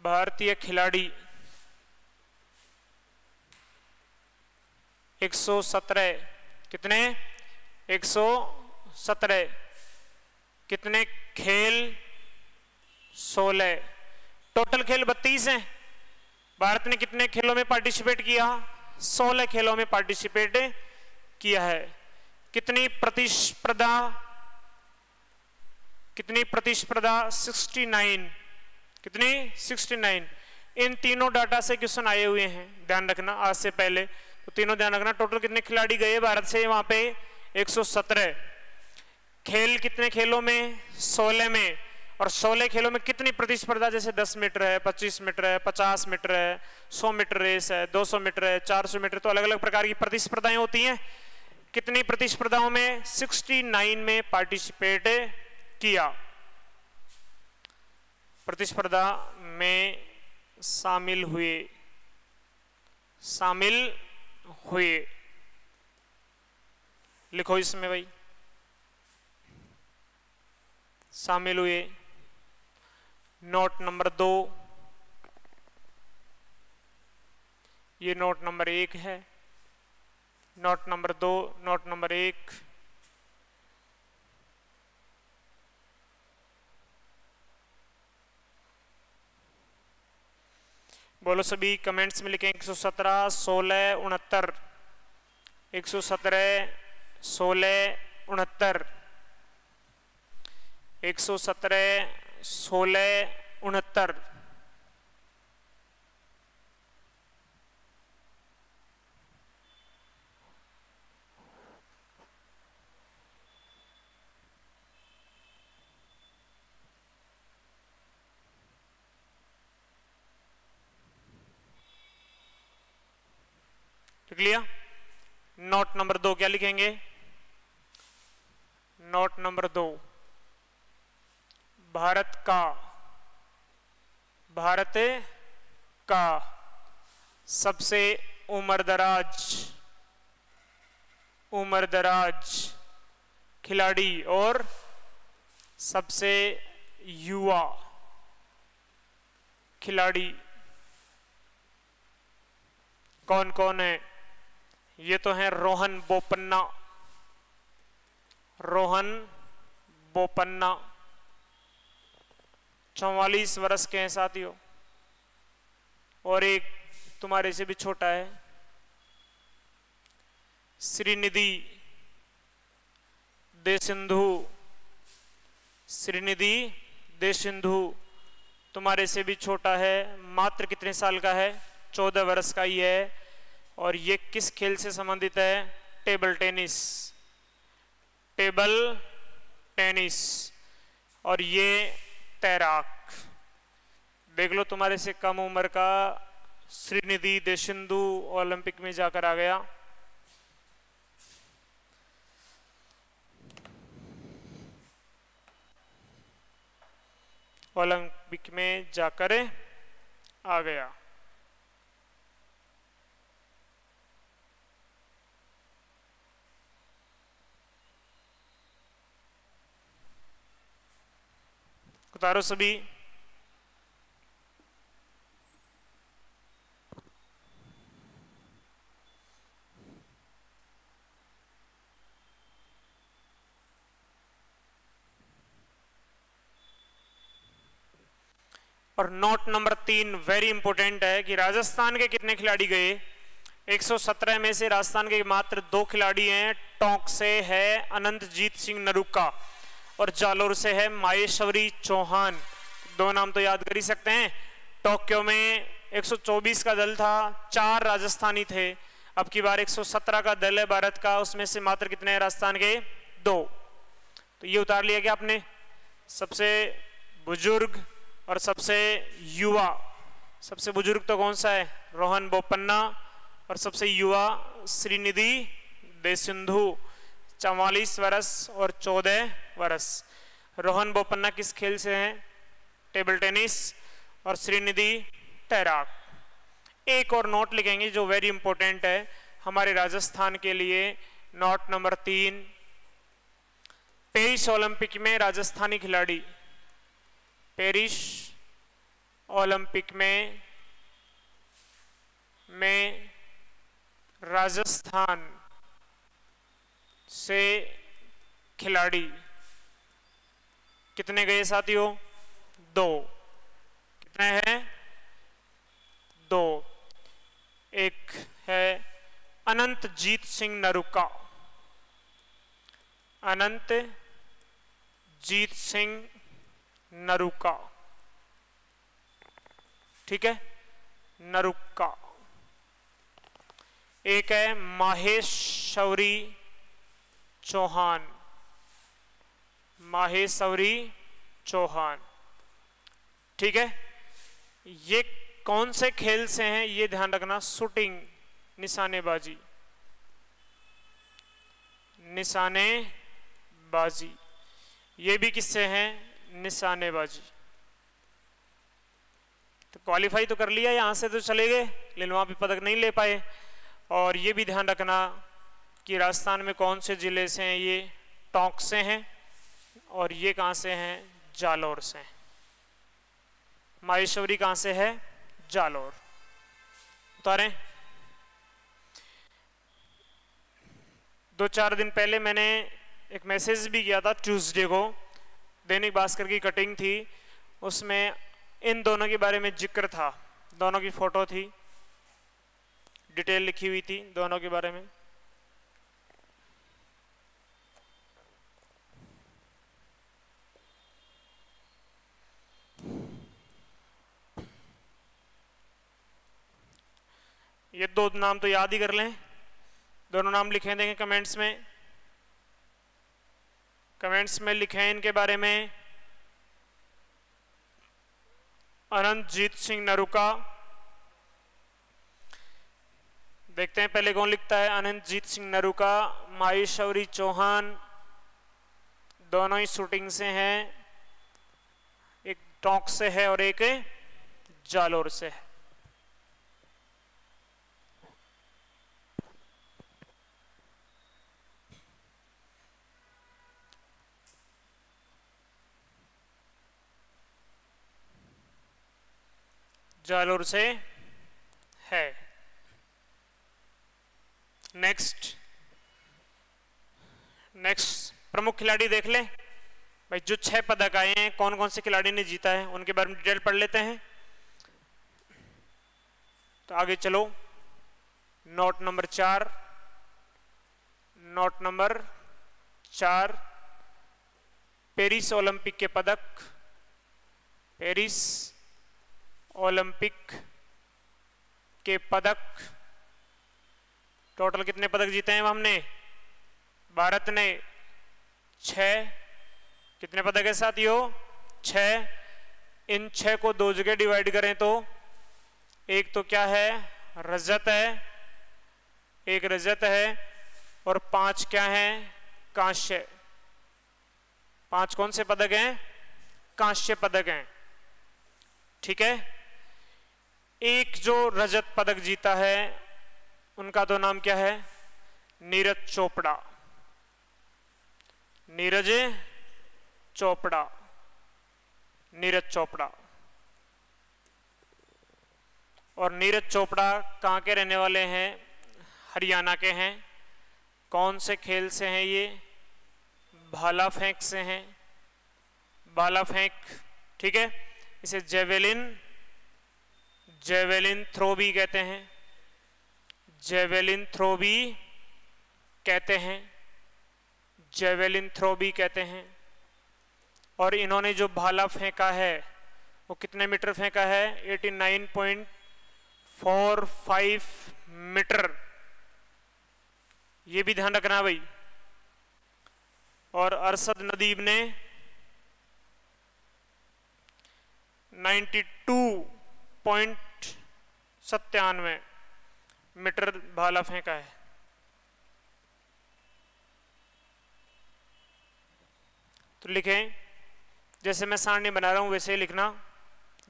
भारतीय खिलाड़ी 117, कितने 117, कितने खेल 16, टोटल खेल 32 हैं। भारत ने कितने खेलों में पार्टिसिपेट किया? 16 खेलों में पार्टिसिपेट किया है। कितनी प्रतिस्पर्धा? 69, कितनी 69। इन तीनों डाटा से क्वेश्चन आए हुए हैं, ध्यान रखना आज से पहले, तो तीनों ध्यान रखना। टोटल कितने खिलाड़ी गए भारत से वहां पे? 117। खेल कितने खेलों में? 16 में। और 16 खेलों में कितनी प्रतिस्पर्धा? जैसे 10 मीटर है, 25 मीटर है, 50 मीटर है, 100 मीटर रेस है, 200 मीटर है, 400 मीटर, तो अलग अलग प्रकार की प्रतिस्पर्धाएं होती हैं। कितनी प्रतिस्पर्धाओं में? 69 में पार्टिसिपेट किया, प्रतिस्पर्धा में शामिल हुए। लिखो इसमें भाई, शामिल हुए। नोट नंबर 2, ये नोट नंबर 1 है। नोट नंबर 2, नोट नंबर 1, बोलो सभी, कमेंट्स में लिखें 117, 16, 69, 117, 16, 69, 117, 16, 69। लिख लिया? नोट नंबर 2 क्या लिखेंगे? नोट नंबर 2, भारत का सबसे उम्रदराज खिलाड़ी और सबसे युवा खिलाड़ी कौन कौन है? ये तो है रोहन बोपन्ना, 44 वर्ष के हैं साथियों। और एक तुम्हारे से भी छोटा है, श्रीनिधि दे सिंधु, तुम्हारे से भी छोटा है, मात्र कितने साल का है? 14 वर्ष का ही है। और ये किस खेल से संबंधित है? Table tennis. और ये तैराक। देख लो, तुम्हारे से कम उम्र का श्रीनिधि दे सिंधु ओलंपिक में जाकर आ गया। ओलंपिक में जाकर आ गया। उतारो सभी। और नोट नंबर 3 वेरी इंपॉर्टेंट है कि राजस्थान के कितने खिलाड़ी गए? 117 में से राजस्थान के मात्र 2 खिलाड़ी हैं। टोंक से है अनंतजीत सिंह नरूका और जालोर से है माहेश्वरी चौहान। 2 नाम तो याद कर ही सकते हैं। टोक्यो में 124 का दल था, 4 राजस्थानी थे। अब की बार 117 का दल है भारत का, उसमें से मात्र कितने हैं राजस्थान के? 2। तो ये उतार लिया क्या आपने? सबसे बुजुर्ग और सबसे युवा। सबसे बुजुर्ग तो कौन सा है? रोहन बोपन्ना। और सबसे युवा श्रीनिधि दे सिंधु, 44 वर्ष और 14 वर्ष। रोहन बोपन्ना किस खेल से हैं? Table tennis. और श्रीनिधि तैराक। एक और नोट लिखेंगे जो वेरी इंपॉर्टेंट है हमारे राजस्थान के लिए। नोट नंबर 3, पेरिस ओलंपिक में राजस्थानी खिलाड़ी, पेरिस ओलंपिक में राजस्थान से खिलाड़ी कितने गए साथियों? 2। कितने हैं? 2। एक है अनंतजीत सिंह नरूका, अनंतजीत सिंह नरूका, ठीक है, नरूका। एक है माहेश्वरी चौहान, माहेश्वरी चौहान, ठीक है। ये कौन से खेल से हैं ये ध्यान रखना? शूटिंग, निशानेबाजी, निशानेबाजी। ये भी किससे हैं? निशानेबाजी। तो क्वालिफाई तो कर लिया, यहां से तो चले गए लेकिन वहां पे पदक नहीं ले पाए। और ये भी ध्यान रखना कि राजस्थान में कौन से जिले से हैं? ये टोंक से हैं। और ये कहां से हैं? जालोर से। माहेश्वरी कहां से है? जालोर। उतारें। 2-4 दिन पहले मैंने एक मैसेज भी किया था, ट्यूसडे को दैनिक भास्कर की कटिंग थी, उसमें इन दोनों के बारे में जिक्र था। दोनों की फोटो थी, डिटेल लिखी हुई थी दोनों के बारे में। ये 2 नाम तो याद ही कर लें, दोनों नाम लिखे देंगे कमेंट्स में। कमेंट्स में लिखें इनके बारे में। अनंतजीत सिंह नरूका, देखते हैं पहले कौन लिखता है। अनंतजीत सिंह नरूका, माहेश्वरी चौहान, दोनों ही शूटिंग से हैं। एक टोंक से है और एक जालोर से है। जालोर से है। नेक्स्ट प्रमुख खिलाड़ी देख लें भाई। जो 6 पदक आए हैं कौन कौन से खिलाड़ी ने जीता है उनके बारे में डिटेल पढ़ लेते हैं। तो आगे चलो। Note number 4, note number 4, Paris Olympic के पदक, पेरिस ओलंपिक के पदक। टोटल कितने पदक जीते हैं हमने? भारत ने 6। कितने पदक है साथियों? 6। इन 6 को 2 जगह डिवाइड करें तो एक तो क्या है? रजत है, एक रजत है, और 5 क्या है? कांस्य। 5 कौन से पदक हैं? कांस्य पदक हैं, ठीक है। एक जो रजत पदक जीता है उनका तो नाम क्या है? नीरज चोपड़ा, नीरज चोपड़ा, नीरज चोपड़ा। और नीरज चोपड़ा कहाँ के रहने वाले हैं? हरियाणा के हैं। कौन से खेल से हैं ये? भाला फेंक से हैं, भाला फेंक, ठीक है। इसे जेवेलिन थ्रो भी कहते हैं, जेवेलिन थ्रो भी कहते हैं, जेवेलिन थ्रो भी कहते हैं। और इन्होंने जो भाला फेंका है वो कितने मीटर फेंका है? 89.45 मीटर। ये भी ध्यान रखना भाई। और अरशद नदीम ने 92.97 मीटर भाला फेंका है। तो लिखें, जैसे मैं सारणी बना रहा हूं वैसे ही लिखना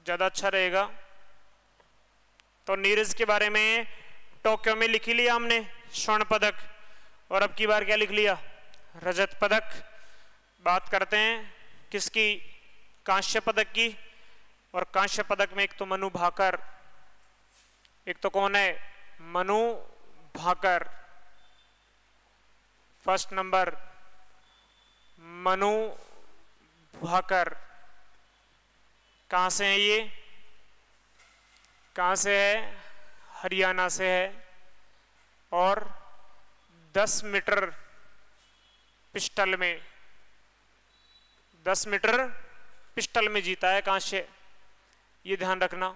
ज्यादा अच्छा रहेगा। तो नीरज के बारे में टोक्यो में लिख लिया हमने स्वर्ण पदक, और अब की बार क्या लिख लिया, रजत पदक। बात करते हैं किसकी, कांस्य पदक की। और कांस्य पदक में एक तो मनु भाकर, एक तो कौन है, मनु भाकर, फर्स्ट नंबर मनु भाकर। कहां से है ये, कहां से है, हरियाणा से है। और 10 मीटर पिस्टल में, 10 मीटर पिस्टल में जीता है कांस्य, ये ध्यान रखना।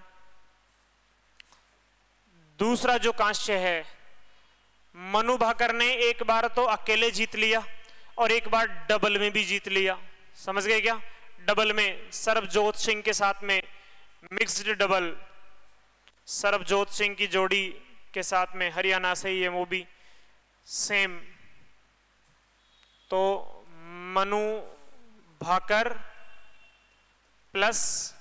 दूसरा जो कांस्य है, मनु भाकर ने एक बार तो अकेले जीत लिया और एक बार डबल में भी जीत लिया। समझ गए क्या, डबल में सरबजोत सिंह के साथ में, मिक्स्ड डबल, सरबजोत सिंह की जोड़ी के साथ में, हरियाणा से ही है वो भी सेम। तो मनु भाकर प्लस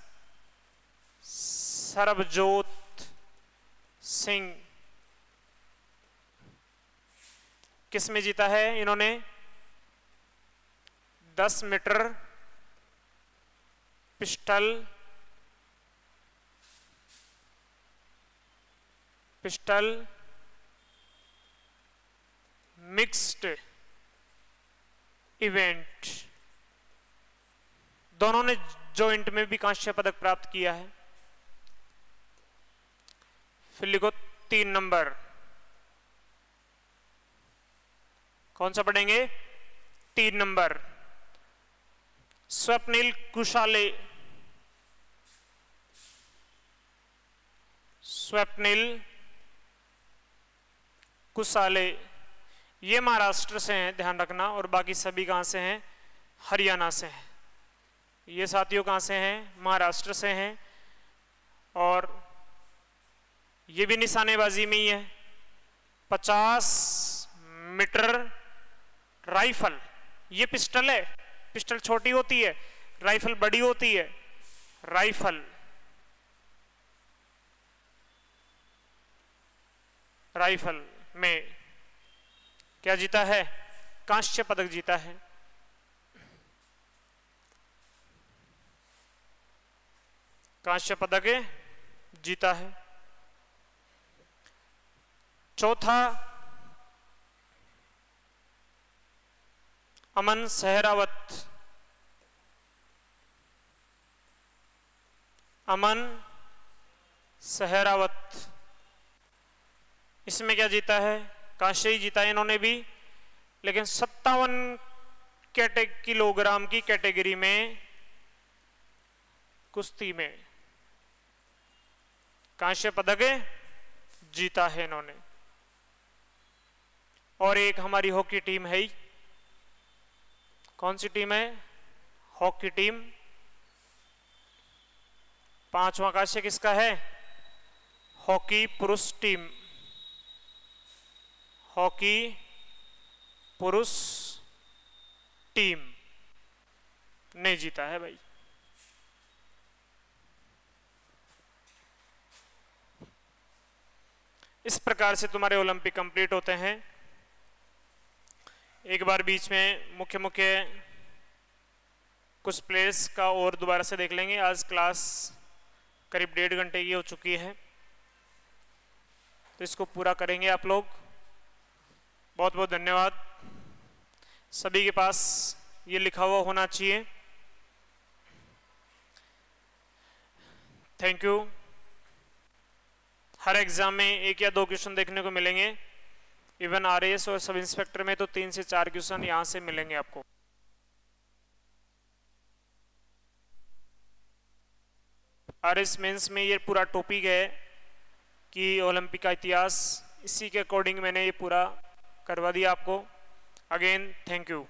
सरबजोत सिंह, किस में जीता है इन्होंने, 10 मीटर पिस्टल, मिक्स्ड इवेंट, दोनों ने जॉइंट में भी कांस्य पदक प्राप्त किया है। फिर लिखो 3 नंबर, कौन सा पढ़ेंगे, 3 नंबर स्वप्निल कुशाले, स्वप्निल कुशाले, ये महाराष्ट्र से हैं, ध्यान रखना। और बाकी सभी कहां से हैं, हरियाणा से हैं। ये साथियों कहां से हैं, महाराष्ट्र से हैं। और ये भी निशानेबाजी में ही है। 50 मीटर राइफल, ये पिस्टल है, पिस्टल छोटी होती है, राइफल बड़ी होती है। राइफल में क्या जीता है, कांस्य पदक जीता है। कांस्य पदक जीता है। चौथा अमन सहरावत, अमन सहरावत, इसमें क्या जीता है, कांस्य ही जीता है इन्होंने भी, लेकिन 57 किलोग्राम की कैटेगरी में कुश्ती में कांस्य पदक जीता है इन्होंने। और एक हमारी हॉकी टीम है ही, कौन सी टीम है, हॉकी टीम। 5वां कांस्य किसका है, हॉकी पुरुष टीम, हॉकी पुरुष टीम ने जीता है भाई। इस प्रकार से तुम्हारे ओलंपिक कंप्लीट होते हैं। एक बार बीच में मुख्य कुछ प्लेयर्स का और दोबारा से देख लेंगे। आज क्लास करीब 1.5 घंटे की हो चुकी है, तो इसको पूरा करेंगे आप लोग। बहुत बहुत धन्यवाद। सभी के पास ये लिखा हुआ होना चाहिए। Thank you. हर एग्जाम में 1 या 2 क्वेश्चन देखने को मिलेंगे। इवन आरएएस और सब इंस्पेक्टर में तो 3 से 4 क्वेश्चन यहां से मिलेंगे आपको। आरएएस मेंस में ये पूरा टॉपिक है कि ओलंपिक का इतिहास, इसी के अकॉर्डिंग मैंने ये पूरा करवा दिया आपको। Again thank you.